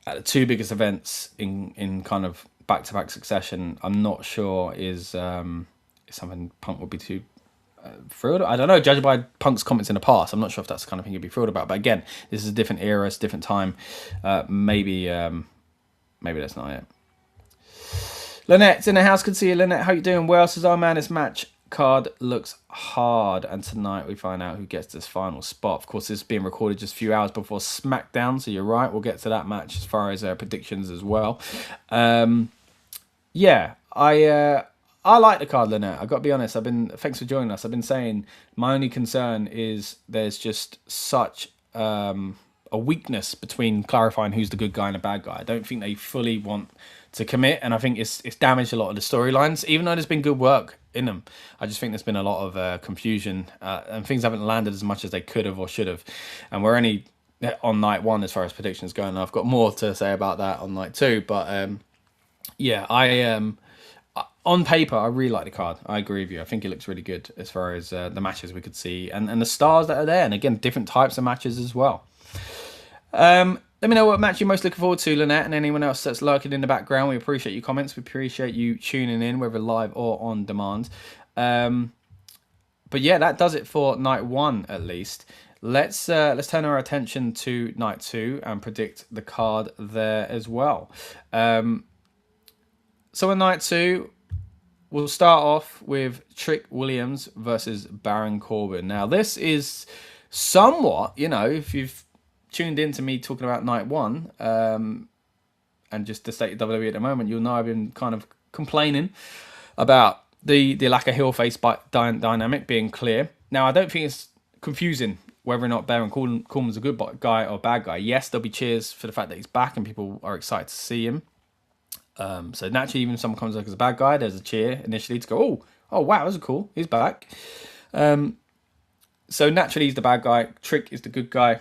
at the two biggest events in kind of back-to-back succession. I'm not sure is something Punk would be too thrilled. I don't know, judging by Punk's comments in the past, I'm not sure if that's the kind of thing he'd be thrilled about. But again, this is a different era, it's a different time. Maybe that's not it. Lynette's in the house. Good to see you, Lynette. How you doing? Well, says, oh man, this match card looks hard, and tonight we find out who gets this final spot. Of course, this is being recorded just a few hours before SmackDown, so you're right, we'll get to that match as far as predictions as well. Yeah, I like the card, Lynette. I've got to be honest. Thanks for joining us. I've been saying my only concern is there's just such a weakness between clarifying who's the good guy and the bad guy. I don't think they fully want to commit, and I think it's damaged a lot of the storylines, even though there's been good work in them. I just think there's been a lot of confusion, and things haven't landed as much as they could have or should have. And we're only on night one as far as predictions go, and I've got more to say about that on night two. But yeah, on paper, I really like the card. I agree with you. I think it looks really good as far as the matches we could see and the stars that are there, and again, different types of matches as well. Let me know what match you're most looking forward to, Lynette, and anyone else that's lurking in the background. We appreciate your comments. We appreciate you tuning in, whether live or on demand. But yeah, that does it for night one, at least. Let's turn our attention to night two and predict the card there as well. So in night two, we'll start off with Trick Williams versus Baron Corbin. Now, this is somewhat, if you've tuned in to me talking about night one, and just the state of WWE at the moment, you'll know I've been kind of complaining about the lack of heel face dynamic being clear. Now, I don't think it's confusing whether or not Baron Corbin's a good guy or bad guy. Yes, there'll be cheers for the fact that he's back and people are excited to see him. So naturally, even if someone comes like as a bad guy, there's a cheer initially to go, oh wow, that's cool, he's back. So naturally, he's the bad guy. Trick is the good guy.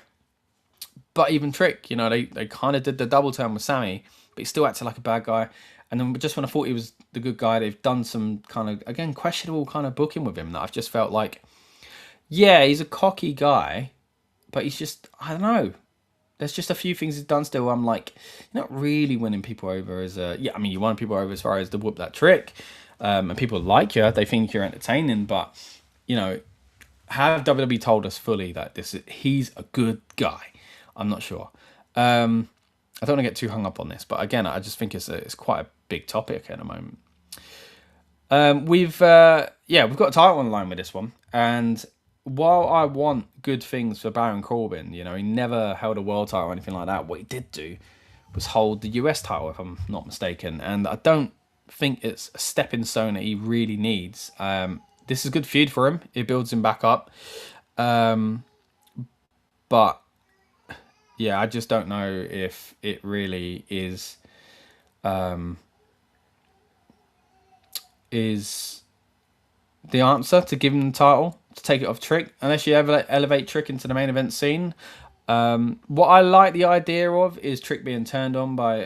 But even Trick, they kind of did the double turn with Sammy, but he still acted like a bad guy. And then just when I thought he was the good guy, they've done some kind of, again, questionable kind of booking with him that I've just felt like, yeah, he's a cocky guy, but he's just, I don't know. There's just a few things he's done still. I'm like, you're not really winning people over as a, yeah, I mean, you won people over as far as the whoop that Trick. And people like you, they think you're entertaining, but, have WWE told us fully that he's a good guy? I'm not sure. I don't want to get too hung up on this, but again, I just think it's quite a big topic at the moment. We've got a title on line with this one, and while I want good things for Baron Corbin, he never held a world title or anything like that. What he did do was hold the US title, if I'm not mistaken, and I don't think it's a stepping stone that he really needs. This is a good feud for him. It builds him back up, but yeah, I just don't know if it really is the answer to give him the title, to take it off Trick, unless you ever elevate Trick into the main event scene. What I like the idea of is Trick being turned on by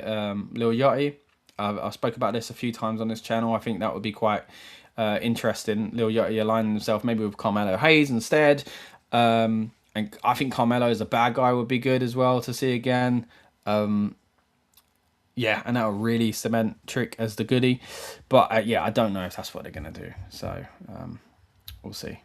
Lil Yachty. I spoke about this a few times on this channel. I think that would be quite interesting. Lil Yachty aligning himself maybe with Carmelo Hayes instead. And I think Carmelo as a bad guy would be good as well to see again. Yeah, and that would really cement Trick as the goodie. But I don't know if that's what they're going to do. So we'll see.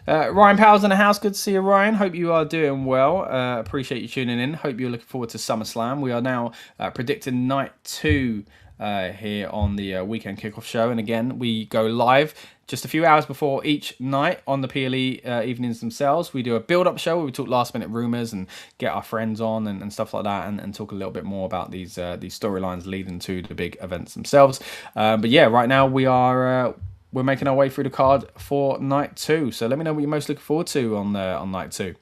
Ryan Powell's in the house. Good to see you, Ryan. Hope you are doing well. Appreciate you tuning in. Hope you're looking forward to SummerSlam. We are now predicting night 2 here on the Weekend Kickoff show. And again, we go live just a few hours before each night on the PLE evenings themselves. We do a build-up show where we talk last-minute rumours and get our friends on and stuff like that, and talk a little bit more about these storylines leading to the big events themselves. But yeah, right now we're making our way through the card for night 2. So let me know what you're most looking forward to on night 2.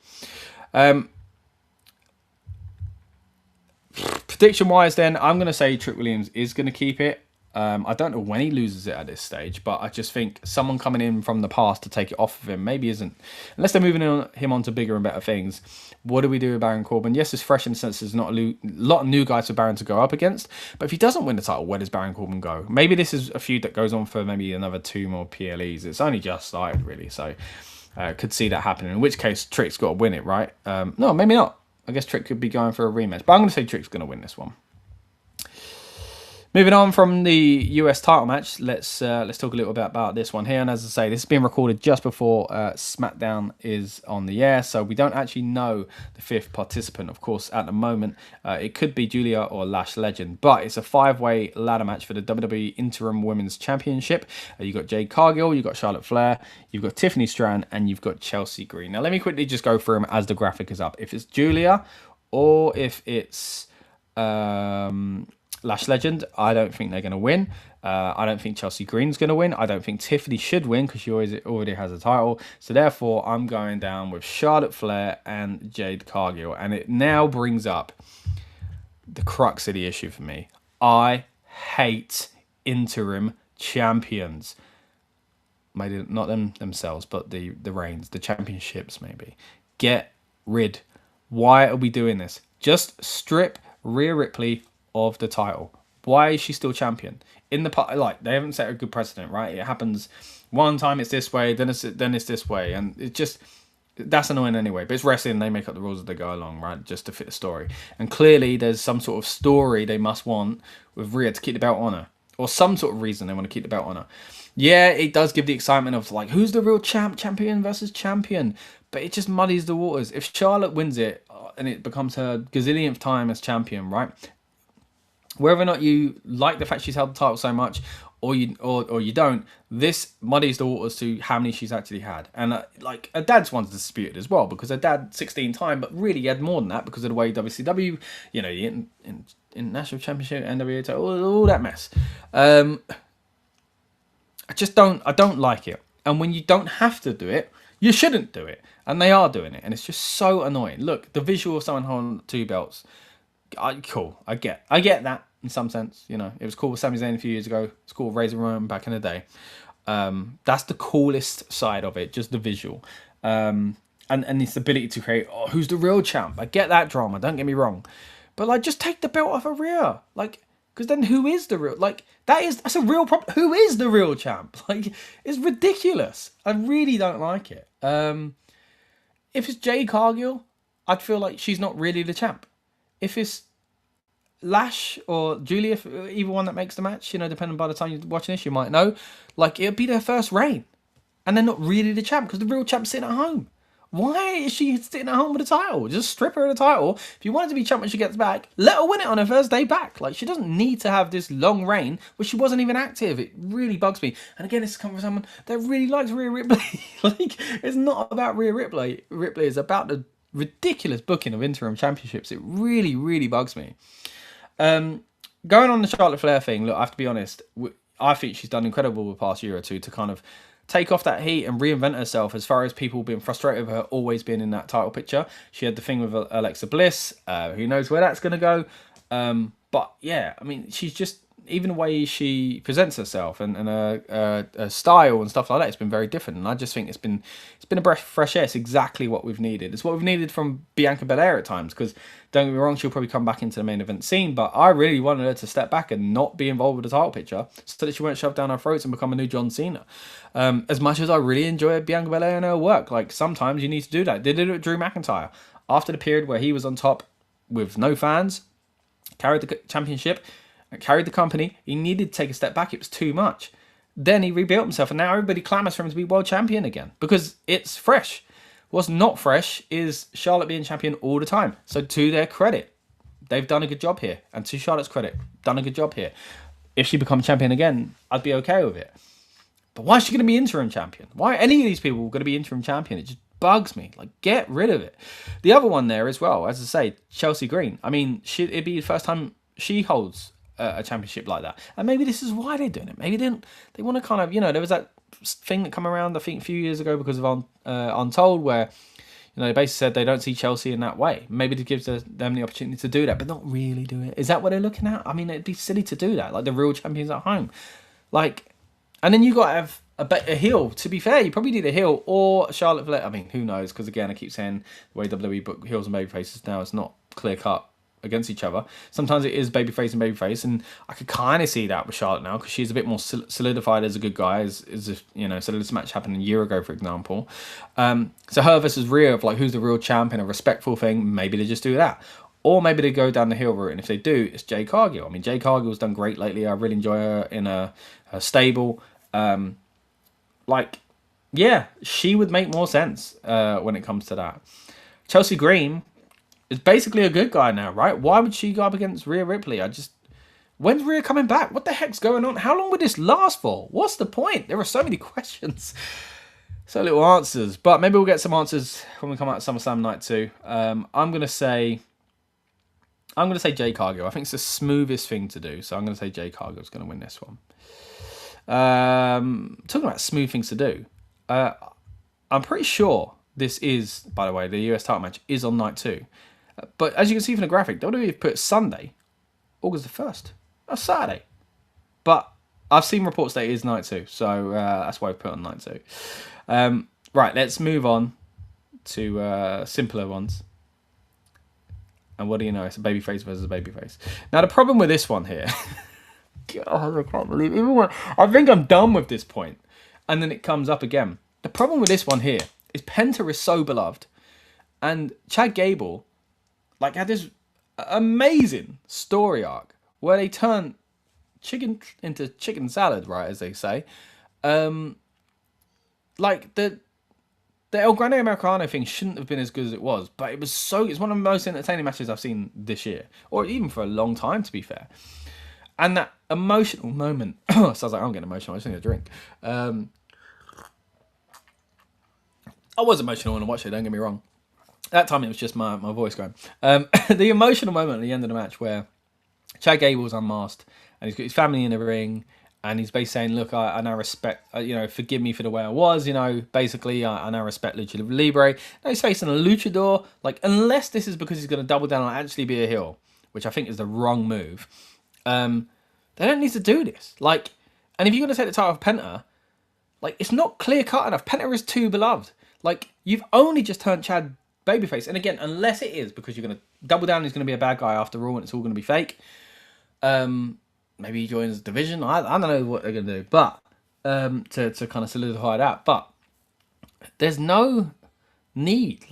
Prediction-wise, then, I'm going to say Trick Williams is going to keep it. I don't know when he loses it at this stage, but I just think someone coming in from the past to take it off of him maybe isn't. Unless they're moving him on to bigger and better things. What do we do with Baron Corbin? Yes, it's fresh in the sense there's not a lot of new guys for Baron to go up against. But if he doesn't win the title, where does Baron Corbin go? Maybe this is a feud that goes on for maybe another 2 more PLEs. It's only just started, really. So Could see that happening. In which case, Trick's got to win it, right? No, maybe not. I guess Trick could be going for a rematch, but I'm going to say Trick's going to win this one. Moving on from the US title match, let's talk a little bit about this one here. And as I say, this is being recorded just before SmackDown is on the air, so we don't actually know the fifth participant. Of course, at the moment, it could be Julia or Lash Legend, but it's a 5-way ladder match for the WWE Interim Women's Championship. You've got Jade Cargill, you've got Charlotte Flair, you've got Tiffany Stratton, and you've got Chelsea Green. Now, let me quickly just go through them as the graphic is up. If it's Julia or if it's Lash Legend, I don't think they're going to win. I don't think Chelsea Green's going to win. I don't think Tiffany should win because she already has a title. So therefore, I'm going down with Charlotte Flair and Jade Cargill. And it now brings up the crux of the issue for me. I hate interim champions. Maybe not themselves, but the reigns, the championships maybe. Get rid. Why are we doing this? Just strip Rhea Ripley of the title. Why is she still champion? In the part, like, they haven't set a good precedent, right? It happens one time it's this way, then it's this way, and it just, that's annoying anyway. But it's wrestling, they make up the rules as they go along, right? Just to fit the story. And clearly there's some sort of story they must want with Rhea to keep the belt on her, or some sort of reason they want to keep the belt on her. Yeah, it does give the excitement of like, who's the real champion versus champion, but it just muddies the waters. If Charlotte wins it and it becomes her gazillionth time as champion, right? Whether or not you like the fact she's held the title so much, or you don't, this muddies the waters to how many she's actually had. And like her dad's one's disputed as well, because her dad 16 time, but really he had more than that because of the way WCW, you know, the International Championship, NWA title, all that mess. I don't like it. And when you don't have to do it, you shouldn't do it. And they are doing it, and it's just so annoying. Look, the visual of someone holding 2 belts. Cool. I get that in some sense. You know, it was cool with Sami Zayn a few years ago. It's cool with Razor Ramon back in the day. That's the coolest side of it, just the visual, and this ability to create. Oh, who's the real champ? I get that drama. Don't get me wrong, but like, just take the belt off of Rhea. Like, because then who is the real? Like, that's a real problem. Who is the real champ? Like, it's ridiculous. I really don't like it. If it's Jade Cargill, I'd feel like she's not really the champ. If it's Lash or Julia, either one that makes the match, you know, depending by the time you're watching this, you might know, like, it'll be their first reign. And they're not really the champ because the real champ's sitting at home. Why is she sitting at home with the title? Just strip her of the title. If you want her to be champ when she gets back, let her win it on her first day back. Like, she doesn't need to have this long reign where she wasn't even active. It really bugs me. And again, this comes from someone that really likes Rhea Ripley. Like, it's not about Rhea Ripley. Ripley is about the ridiculous booking of interim championships. It really, really bugs me. Going on the Charlotte Flair thing, look, I have to be honest, I think she's done incredible the past year or two to kind of take off that heat and reinvent herself as far as people being frustrated with her always being in that title picture. She had the thing with Alexa Bliss. Who knows where that's going to go. But yeah, I mean, she's just, even the way she presents herself and her style and stuff like that, it's been very different. And I just think it's been a breath of fresh air. It's exactly what we've needed. It's what we've needed from Bianca Belair at times. Because don't get me wrong, she'll probably come back into the main event scene. But I really wanted her to step back and not be involved with the title picture, so that she won't shove down our throats and become a new John Cena. As much as I really enjoy Bianca Belair and her work, like, sometimes you need to do that. They did it with Drew McIntyre after the period where he was on top with no fans, carried the championship, carried the company. He needed to take a step back. It was too much. Then he rebuilt himself, and now everybody clamours for him to be world champion again because it's fresh. What's not fresh is Charlotte being champion all the time. So to their credit, they've done a good job here. And to Charlotte's credit, done a good job here. If she becomes champion again, I'd be okay with it. But why is she going to be interim champion? Why are any of these people going to be interim champion? It just bugs me. Like, get rid of it. The other one there as well, as I say, Chelsea Green. I mean, it'd be the first time she holds a championship like that. And maybe this is why they're doing it. Maybe they want to kind of, you know, there was that thing that come around, I think, a few years ago because of Untold, where, you know, they basically said they don't see Chelsea in that way. Maybe it gives them the opportunity to do that, but not really do it. Is that what they're looking at? I mean, it'd be silly to do that, like the real champions at home. Like, and then you got to have a heel. To be fair, you probably need a heel or Charlotte Flair. I mean, who knows? Because again, I keep saying the way WWE book heels and baby faces now, it's not clear cut against each other. Sometimes it is babyface and babyface, and I could kind of see that with Charlotte now because she's a bit more solidified as a good guy. As if, you know, so this match happened a year ago, for example. So her versus Rhea, of like who's the real champion, a respectful thing. Maybe they just do that. Or maybe they go down the heel route, and if they do, it's Jade Cargill. I mean, Jade Cargill's done great lately. I really enjoy her in her stable. Yeah, she would make more sense when it comes to that. Chelsea Green is basically a good guy now, right? Why would she go up against Rhea Ripley? When's Rhea coming back? What the heck's going on? How long would this last for? What's the point? There are so many questions. So little answers. But maybe we'll get some answers when we come out of SummerSlam Night 2. I'm going to say Jade Cargill. I think it's the smoothest thing to do. So I'm going to say Jade Cargill's going to win this one. Talking about smooth things to do. I'm pretty sure this is, by the way, the US title match is on night 2. But as you can see from the graphic, WWE have put Sunday, August the 1st. That's Saturday. But I've seen reports that it is night 2. So that's why I've put on night 2. Right, let's move on to simpler ones. And what do you know? It's a babyface versus a babyface. Now, the problem with this one here... God, I can't believe it. I think I'm done with this point. And then it comes up again. The problem with this one here is Penta is so beloved. And Chad Gable had this amazing story arc where they turn chicken into chicken salad, right, as they say. The El Grande Americano thing shouldn't have been as good as it was, but it's one of the most entertaining matches I've seen this year, or even for a long time, to be fair. And that emotional moment, sounds like I'm getting emotional, I just need a drink. I was emotional when I watched it, don't get me wrong. That time it was just my voice going. The emotional moment at the end of the match where Chad Gable's unmasked and he's got his family in the ring and he's basically saying, look, I now respect, forgive me for the way I was, basically, I now respect Lucha Libre. Now he's facing a luchador, unless this is because he's going to double down and actually be a heel, which I think is the wrong move. They don't need to do this. And if you're going to take the title of Penta, it's not clear cut enough. Penta is too beloved. You've only just turned Chad babyface. And again, unless it is because you're going to double down, he's going to be a bad guy after all, and it's all going to be fake. Maybe he joins the division. I don't know what they're going to do, but to kind of solidify that. But there's no need.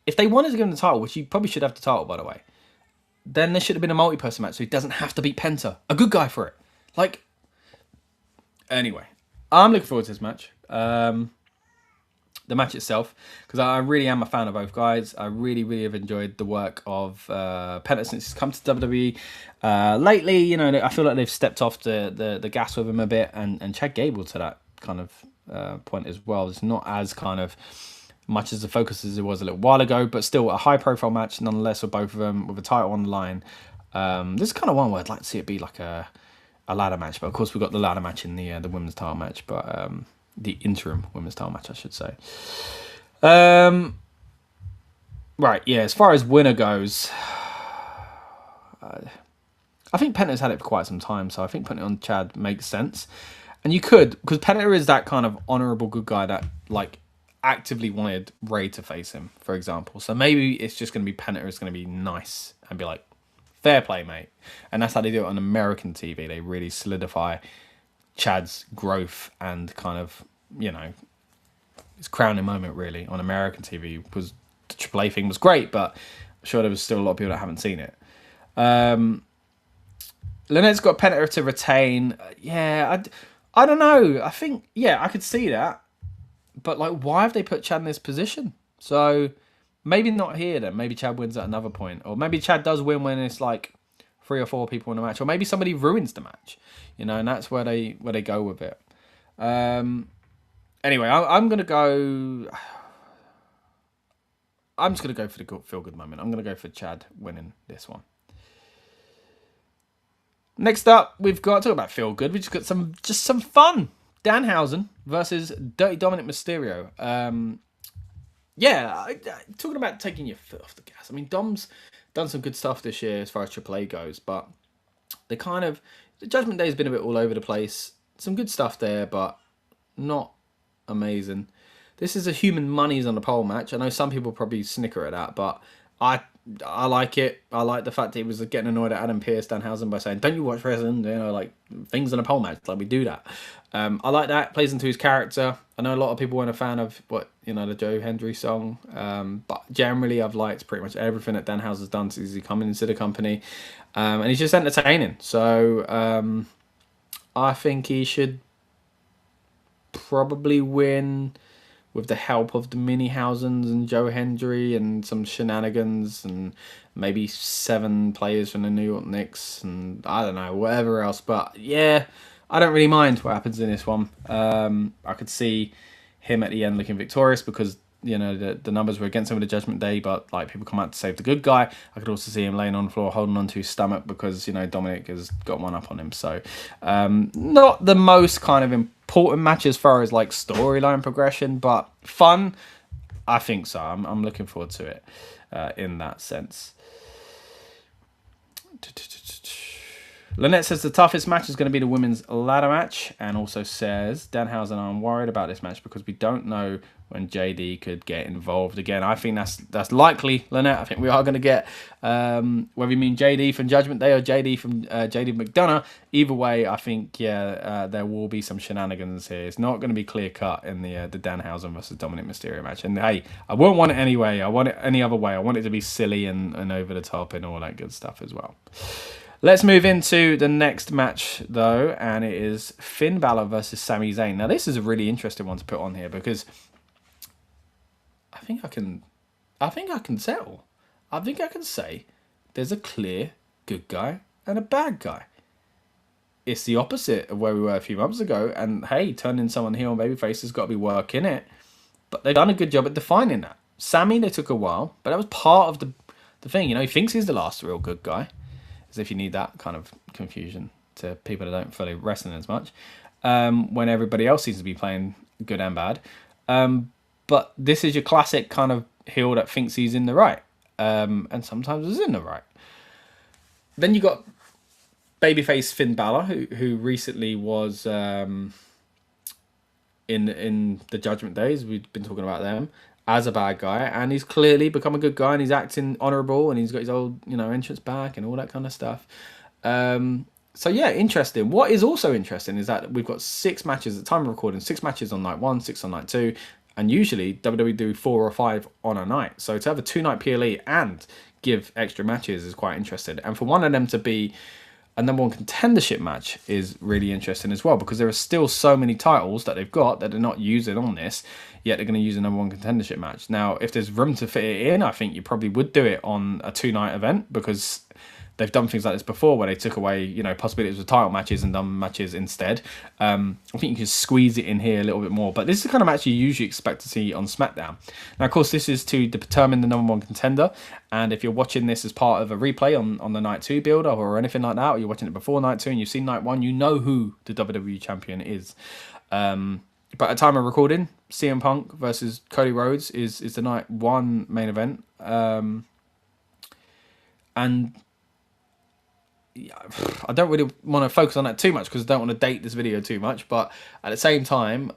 If they wanted to give him the title, which you probably should have the title, by the way, then there should have been a multi-person match so he doesn't have to beat Penta. A good guy for it. Anyway, I'm looking forward to this match. The match itself, because I really am a fan of both guys. I really, really have enjoyed the work of Penta since he's come to WWE. Lately, I feel like they've stepped off the gas with him a bit, and Chad Gable to that kind of point as well. It's not as kind of much as the focus as it was a little while ago, but still a high-profile match nonetheless with both of them, with a title on the line. This is kind of one where I'd like to see it be like a ladder match, but of course we've got the ladder match in the women's title match, but the interim women's title match, I should say. Right, yeah, as far as winner goes, I think Penta's had it for quite some time, so I think putting it on Chad makes sense. And you could, because Penta is that kind of honourable good guy that, actively wanted Ray to face him, for example. So maybe it's just going to be Penta is going to be nice and be like, fair play, mate. And that's how they do it on American TV. They really solidify Chad's growth and kind of, his crowning moment, really, on American TV. Because the AAA thing was great, but I'm sure there was still a lot of people that haven't seen it. Lynette's got Penta to retain. Yeah, I don't know. I think, I could see that. But, why have they put Chad in this position? So, maybe not here, then. Maybe Chad wins at another point. Or maybe Chad does win when it's, 3 or 4 people in the match. Or maybe somebody ruins the match. And that's where they go with it. Anyway, I'm going to go... I'm just going to go for the feel-good moment. I'm going to go for Chad winning this one. Next up, we've got... Talk about feel-good. We've just got some fun. Danhausen versus Dirty Dominic Mysterio. Talking about taking your foot off the gas. I mean, Dom's done some good stuff this year as far as AAA goes, but the Judgment Day has been a bit all over the place. Some good stuff there, but not amazing. This is a human money's on the pole match. I know some people probably snicker at that, but I I like it. I like the fact that he was getting annoyed at Adam Pearce, Danhausen, by saying, "Don't you watch wrestling? You know, like things in a pole match, like we do that." I like that. Plays into his character. I know a lot of people weren't a fan of the Joe Hendry song, but generally I've liked pretty much everything that Danhausen's done since he come into the company, and he's just entertaining. So I think he should probably win with the help of the Minihausens and Joe Hendry and some shenanigans and maybe 7 players from the New York Knicks and I don't know, whatever else. But yeah, I don't really mind what happens in this one. I could see him at the end looking victorious because the numbers were against him with the Judgment Day, but like people come out to save the good guy. I could also see him laying on the floor holding onto his stomach because Dominic has got one up on him. So not the most kind of important match as far as like storyline progression, but fun. I think so. I'm looking forward to it in that sense. Lynette says the toughest match is going to be the women's ladder match, and also says Danhausen, I'm worried about this match because we don't know when JD could get involved again. I think that's likely, Lynette. I think we are going to get whether you mean JD from Judgment Day or JD from JD McDonough. Either way, I think there will be some shenanigans here. It's not going to be clear cut in the Danhausen versus Dominic Mysterio match. And hey, I won't want it anyway. I want it any other way. I want it to be silly and over the top and all that good stuff as well. Let's move into the next match, though, and it is Finn Balor versus Sami Zayn. Now, this is a really interesting one to put on here because I think I can settle. I think I can say there's a clear good guy and a bad guy. It's the opposite of where we were a few months ago, and hey, turning someone heel on babyface has got to be work in it. But they've done a good job at defining that. Sami, they took a while, but that was part of the thing. He thinks he's the last real good guy. As if you need that kind of confusion to people that don't follow wrestling as much, when everybody else seems to be playing good and bad. But this is your classic kind of heel that thinks he's in the right, and sometimes is in the right. Then you got babyface Finn Balor, who recently was in the Judgment Days. We've been talking about them as a bad guy, and he's clearly become a good guy, and he's acting honourable, and he's got his old entrance back and all that kind of stuff. So yeah, interesting. What is also interesting is that we've got 6 matches at the time of recording, 6 matches on night 1, 6 on night 2, and usually WWE do 4 or 5 on a night. So to have a 2-night PLE and give extra matches is quite interesting, and for one of them to be a number 1 contendership match is really interesting as well, because there are still so many titles that they've got that they're not using on this, yet they're going to use a number 1 contendership match. Now, if there's room to fit it in, I think you probably would do it on a 2-night event, because they've done things like this before where they took away, possibilities of title matches and done matches instead. I think you can squeeze it in here a little bit more, but this is the kind of match you usually expect to see on SmackDown. Now, of course, this is to determine the number 1 contender, and if you're watching this as part of a replay on the Night 2 build or anything like that, or you're watching it before Night 2 and you've seen Night 1, you know who the WWE Champion is. But at time of recording, CM Punk versus Cody Rhodes is the Night 1 main event. And I don't really want to focus on that too much because I don't want to date this video too much. But at the same time,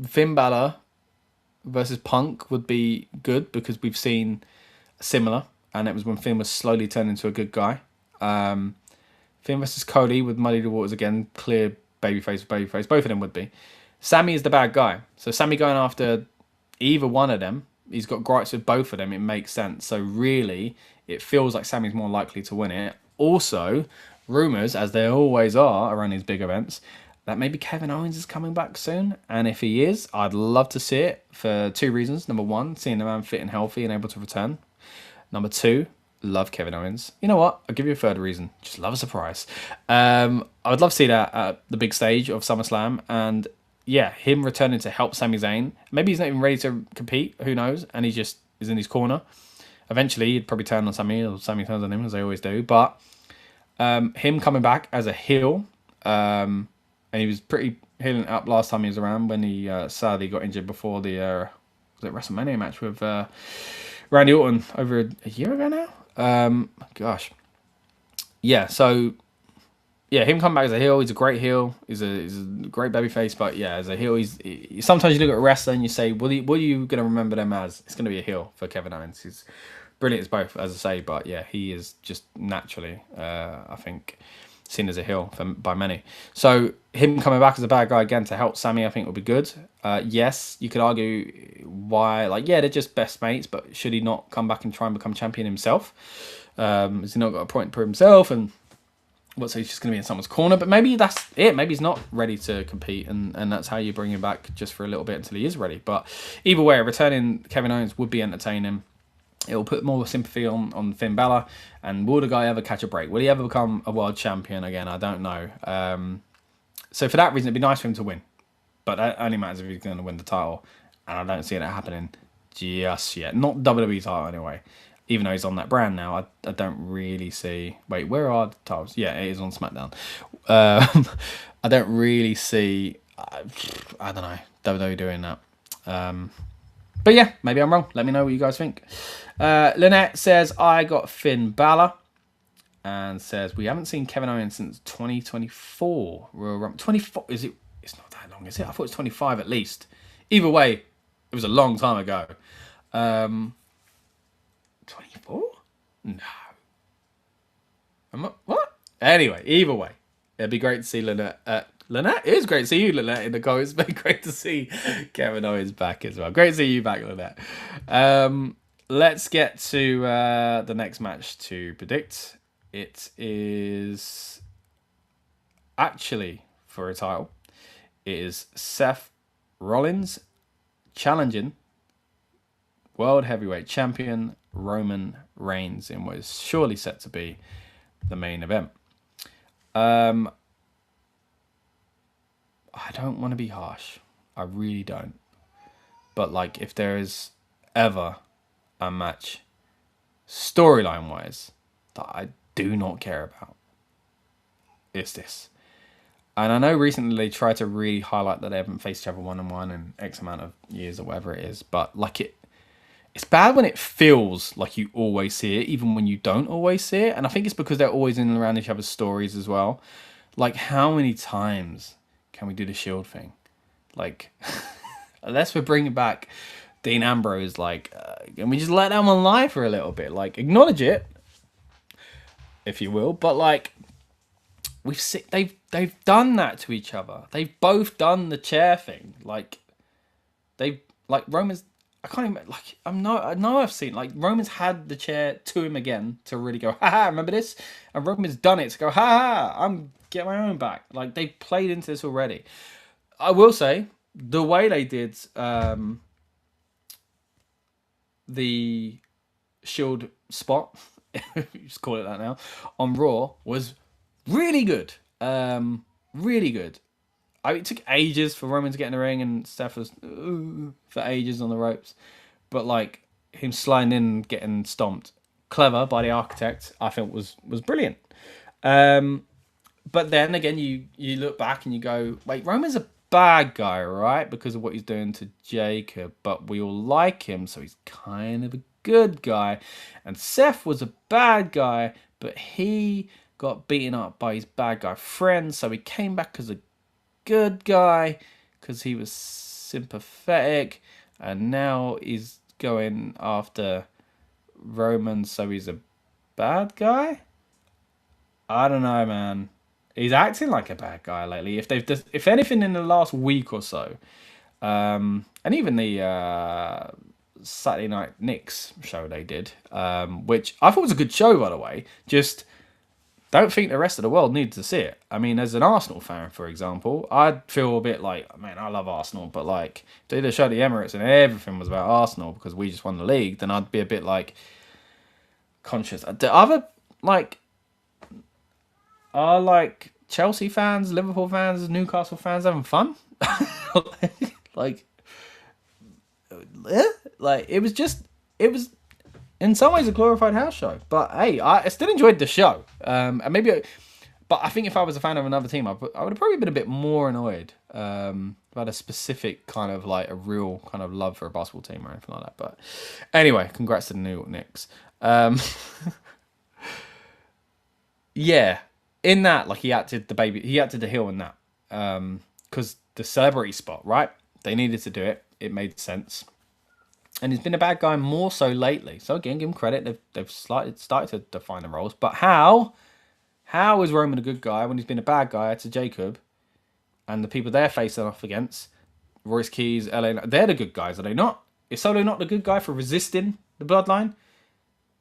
Finn Balor versus Punk would be good because we've seen similar, and it was when Finn was slowly turning into a good guy. Finn versus Cody would muddy the waters again, clear babyface. Both of them would be. Sami is the bad guy, so Sami going after either one of them, he's got gripes with both of them. It makes sense. So really, it feels like Sami's more likely to win it. Also, rumours, as there always are around these big events, that maybe Kevin Owens is coming back soon. And if he is, I'd love to see it for 2 reasons. Number 1, seeing the man fit and healthy and able to return. Number 2, love Kevin Owens. You know what? I'll give you a third reason. Just love a surprise. I would love to see that at the big stage of SummerSlam. And yeah, him returning to help Sami Zayn. Maybe he's not even ready to compete. Who knows? And he just is in his corner. Eventually, he'd probably turn on Sami, or Sami turns on him, as they always do. But him coming back as a heel, and he was pretty healing up last time he was around when he sadly got injured before the was it WrestleMania match with Randy Orton over a year ago now. Gosh, yeah. So yeah, him coming back as a heel, he's a great heel. He's a great babyface, but yeah, as a heel, sometimes you look at a wrestler and you say, what are you going to remember them as? It's going to be a heel for Kevin Owens. He's brilliant as both, as I say. But yeah, he is just naturally, I think, seen as a heel by many. So him coming back as a bad guy again to help Sammy, I think would be good. Yes, you could argue why, like, yeah, they're just best mates, but should he not come back and try and become champion himself? Has he not got a point to prove himself? And what's he's just going to be in someone's corner? But maybe that's it. Maybe he's not ready to compete, and that's how you bring him back just for a little bit until he is ready. But either way, returning Kevin Owens would be entertaining. It will put more sympathy on Finn Balor. And will the guy ever catch a break? Will he ever become a world champion again? I don't know. So for that reason, it'd be nice for him to win. But that only matters if he's going to win the title. And I don't see that happening just yet. Not WWE title anyway. Even though he's on that brand now, I don't really see... Wait, where are the titles? Yeah, it is on SmackDown. I don't really see... I don't know. WWE doing that. But yeah, maybe I'm wrong. Let me know what you guys think. Lynette says, I got Finn Balor. And says, we haven't seen Kevin Owens since 2024. 24, is it? It's not that long, is it? I thought it was 25 at least. Either way, it was a long time ago. 24? No. What? Anyway, either way, it'd be great to see Lynette. Lynette? It is great to see you, Lynette, in the comments. It's been great to see Kevin Owens back as well. Great to see you back, Lynette. Let's get to the next match to predict. It is actually for a title. It is Seth Rollins challenging World Heavyweight Champion Roman Reigns in what is surely set to be the main event. I don't want to be harsh. I really don't. But like, if there is ever a match, storyline-wise, that I do not care about, it's this. And I know recently they tried to really highlight that they haven't faced each other one-on-one in X amount of years or whatever it is. But like, it's bad when it feels like you always see it, even when you don't always see it. And I think it's because they're always in and around each other's stories as well. Like, how many times can we do the Shield thing? Like, unless we're bringing back Dean Ambrose, like, can we just let that one lie for a little bit? Like, acknowledge it, if you will. But like, they've done that to each other. They've both done the chair thing. Like, Roman's. I can't even, like, I know I've seen, like, Roman's had the chair to him again to really go, ha, remember this? And Roman's done it to go, ha, I'm getting my own back. Like, they played into this already. I will say, the way they did the Shield spot, just call it that now, on Raw was really good. Really good. It took ages for Roman to get in the ring, and Steph was for ages on the ropes. But like, him sliding in and getting stomped, clever by the architect, I think was brilliant. But then again, you look back and you go, wait, Roman's a bad guy, right? Because of what he's doing to Jacob, but we all like him, so he's kind of a good guy. And Seth was a bad guy, but he got beaten up by his bad guy friends, so he came back as a good guy because he was sympathetic, and now he's going after Roman, so he's a bad guy. I don't know, man. He's acting like a bad guy lately. If anything, in the last week or so, and even the Saturday Night Knicks show they did, which I thought was a good show, by the way. Just don't think the rest of the world needs to see it. I mean, as an Arsenal fan, for example, I'd feel a bit like, man, I love Arsenal, but like, if they did a show at the Emirates and everything was about Arsenal because we just won the league, then I'd be a bit like conscious. The other, like, are like Chelsea fans, Liverpool fans, Newcastle fans having fun? like it was in some ways a glorified house show. But hey, I still enjoyed the show. And maybe, but I think if I was a fan of another team, I would have probably been a bit more annoyed about a specific kind of like a real kind of love for a basketball team or anything like that. But anyway, congrats to the New York Knicks. Yeah. In that, like, he acted the heel in that. Because the celebrity spot, right? They needed to do it. It made sense. And he's been a bad guy more so lately. So again, give him credit. They've started to define the roles. But how is Roman a good guy when he's been a bad guy to Jacob and the people they're facing off against, Royce Keys, LA, they're the good guys, are they not? Is Solo not the good guy for resisting the Bloodline?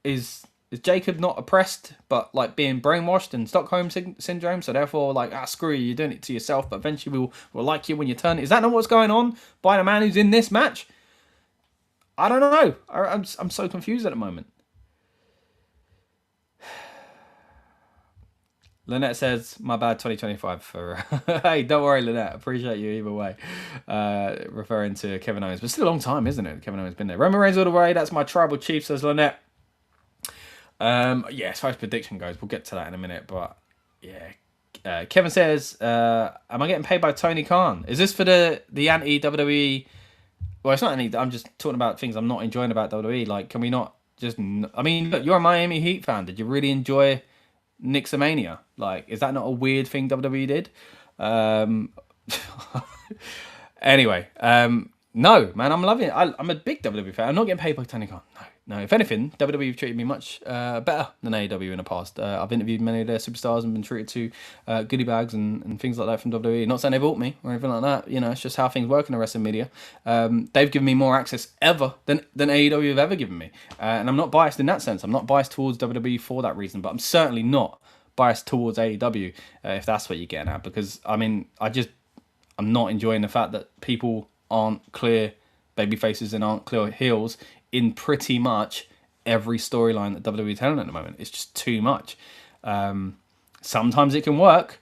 Is Jacob not oppressed, but like being brainwashed and Stockholm syndrome? So therefore, like, screw you, you're doing it to yourself, but eventually we'll like you when you turn. Is that not what's going on by the man who's in this match? I don't know. I'm so confused at the moment. Lynette says, my bad 2025 for... Hey, don't worry, Lynette. Appreciate you either way. Referring to Kevin Owens. But it's still a long time, isn't it? Kevin Owens been there. Roman Reigns all the way. That's my tribal chief, says Lynette. As far as prediction goes, we'll get to that in a minute. But, yeah. Kevin says, am I getting paid by Tony Khan? Is this for the anti-WWE... Well, it's not any. I'm just talking about things I'm not enjoying about WWE. Like, can we not just... I mean, look, you're a Miami Heat fan. Did you really enjoy Nixomania? Like, is that not a weird thing WWE did? Anyway, no, man, I'm loving it. I'm a big WWE fan. I'm not getting paid by Tony Khan. No. If anything, WWE have treated me much better than AEW in the past. I've interviewed many of their superstars and been treated to goodie bags and things like that from WWE. Not saying they bought me or anything like that. You know, it's just how things work in the wrestling media. They've given me more access ever than AEW have ever given me. And I'm not biased in that sense. I'm not biased towards WWE for that reason, but I'm certainly not biased towards AEW, if that's what you're getting at. Because, I mean, I'm not enjoying the fact that people aren't clear baby faces and aren't clear heels in pretty much every storyline that WWE is telling at the moment. It's just too much. Sometimes it can work.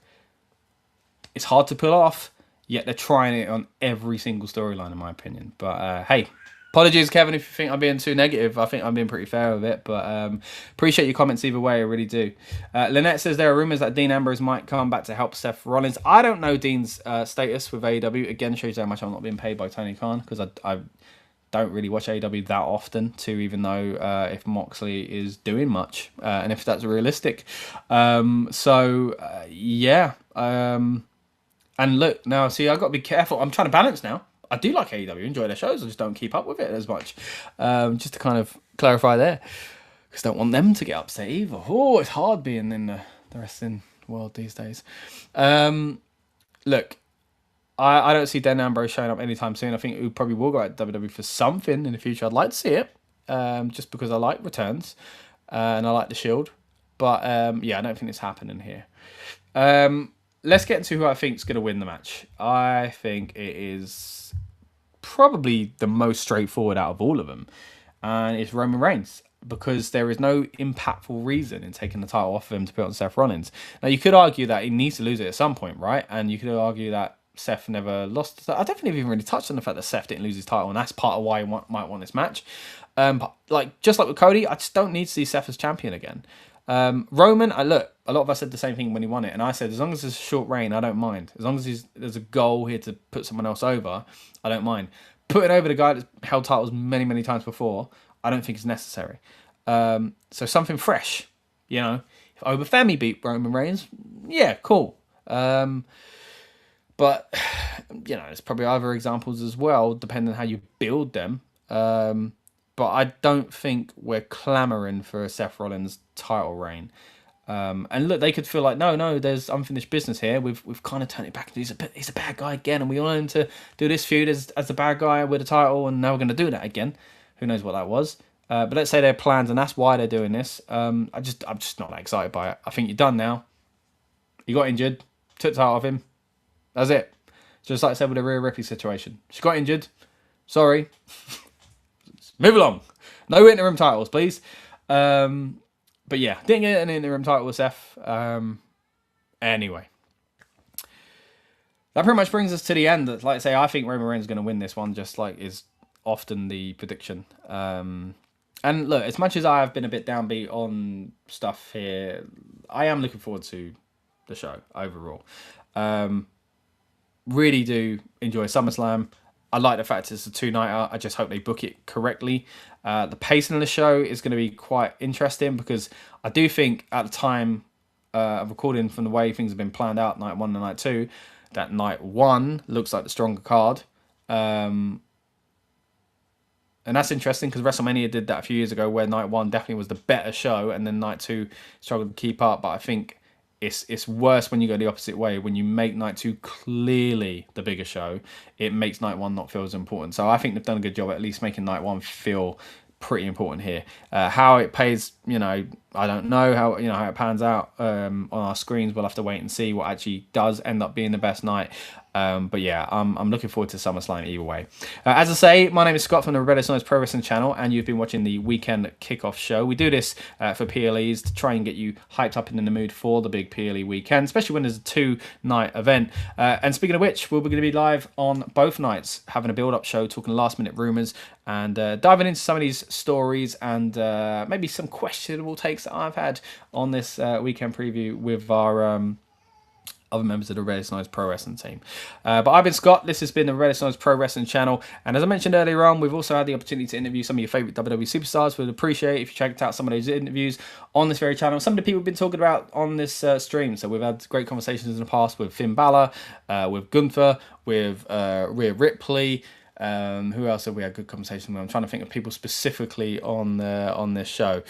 It's hard to pull off, yet they're trying it on every single storyline, in my opinion. But hey, apologies, Kevin, if you think I'm being too negative. I think I'm being pretty fair with it. But appreciate your comments either way. I really do. Lynette says there are rumours that Dean Ambrose might come back to help Seth Rollins. I don't know Dean's status with AEW. Again, shows you how much I'm not being paid by Tony Khan, because I don't really watch AEW that often to even know if Moxley is doing much and if that's realistic. Yeah. And look, now, see, I've got to be careful. I'm trying to balance now. I do like AEW, enjoy their shows. I just don't keep up with it as much. Just to kind of clarify there. Because I don't want them to get upset either. Oh, it's hard being in the wrestling world these days. Look, I don't see Dan Ambrose showing up anytime soon. I think he probably will go out to WWE for something in the future. I'd like to see it, just because I like returns and I like the Shield. But yeah, I don't think it's happening here. Let's get into who I think is going to win the match. I think it is probably the most straightforward out of all of them, and it's Roman Reigns, because there is no impactful reason in taking the title off of him to put it on Seth Rollins. Now, you could argue that he needs to lose it at some point, right? And you could argue that Seth never lost. I don't think they've even really touched on the fact that Seth didn't lose his title, and that's part of why he might want this match. But just like with Cody, I just don't need to see Seth as champion again. Roman, look, a lot of us said the same thing when he won it, and I said, as long as it's a short reign, I don't mind. As long as there's a goal here to put someone else over, I don't mind. Putting over the guy that's held titles many, many times before, I don't think it's necessary. So something fresh, you know. If Femi beat Roman Reigns, yeah, cool. But, you know, there's probably other examples as well, depending on how you build them. But I don't think we're clamouring for a Seth Rollins title reign. And look, they could feel like, no, there's unfinished business here. We've kind of turned it back. He's a bad guy again, and we want him to do this feud as the bad guy with a title, and now we're going to do that again. Who knows what that was? But let's say they're plans, and that's why they're doing this. I'm just not that excited by it. I think you're done now. He got injured, took the title off him. That's it. Just like I said with the Rhea Ripley situation. She got injured. Sorry. Move along. No interim titles, please. But yeah, didn't get an interim title with Seth. Anyway. That pretty much brings us to the end. Like I say, I think Roman Reigns is going to win this one, just like is often the prediction. And look, as much as I have been a bit downbeat on stuff here, I am looking forward to the show overall. Really do enjoy SummerSlam. I like the fact it's a two-nighter. I just hope they book it correctly. The pacing of the show is going to be quite interesting, because I do think at the time of recording, from the way things have been planned out, night one and night two, that night one looks like the stronger card. And that's interesting because WrestleMania did that a few years ago, where night one definitely was the better show, and then night two struggled to keep up. But I think it's worse when you go the opposite way. When you make night two clearly the bigger show, it makes night one not feel as important. So I think they've done a good job at least making night one feel pretty important here. How it pays, I don't know how how it pans out on our screens. We'll have to wait and see what actually does end up being the best night. But yeah, I'm looking forward to SummerSlam either way. As I say, my name is Scott from the Rebellious Noise Pro Wrestling channel, and you've been watching the Weekend Kickoff show. We do this for PLEs to try and get you hyped up and in the mood for the big PLE weekend, especially when there's a 2-night event. And speaking of which, we're going to be live on both nights, having a build-up show, talking last-minute rumours, and diving into some of these stories and maybe some questionable takes that I've had on this weekend preview with our other members of the Rebellious Noise Pro Wrestling team. But I've been Scott. This has been the Rebellious Noise Pro Wrestling channel. And as I mentioned earlier on, we've also had the opportunity to interview some of your favourite WWE superstars. We'd appreciate if you checked out some of those interviews on this very channel. Some of the people we've been talking about on this stream. So we've had great conversations in the past with Finn Balor, with Gunther, with Rhea Ripley. Who else have we had good conversations with? I'm trying to think of people specifically on this show.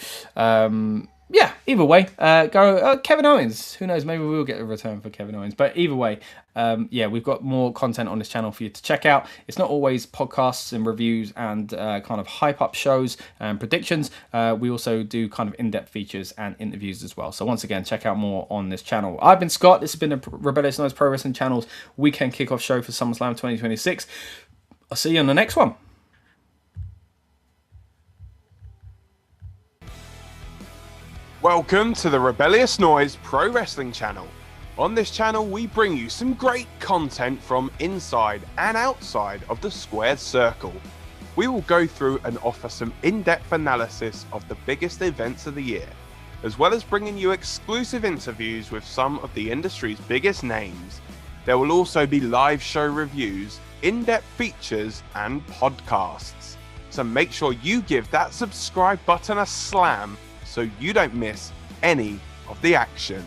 Yeah, either way, go Kevin Owens. Who knows? Maybe we'll get a return for Kevin Owens. But either way, yeah, we've got more content on this channel for you to check out. It's not always podcasts and reviews and kind of hype up shows and predictions. We also do kind of in-depth features and interviews as well. So once again, check out more on this channel. I've been Scott. This has been the Rebellious Noise Pro Wrestling channel's Weekend Kickoff show for SummerSlam 2026. I'll see you on the next one. Welcome to the Rebellious Noise Pro Wrestling channel. On this channel, we bring you some great content from inside and outside of the squared circle. We will go through and offer some in-depth analysis of the biggest events of the year, as well as bringing you exclusive interviews with some of the industry's biggest names. There will also be live show reviews, in-depth features, and podcasts. So make sure you give that subscribe button a slam so you don't miss any of the action.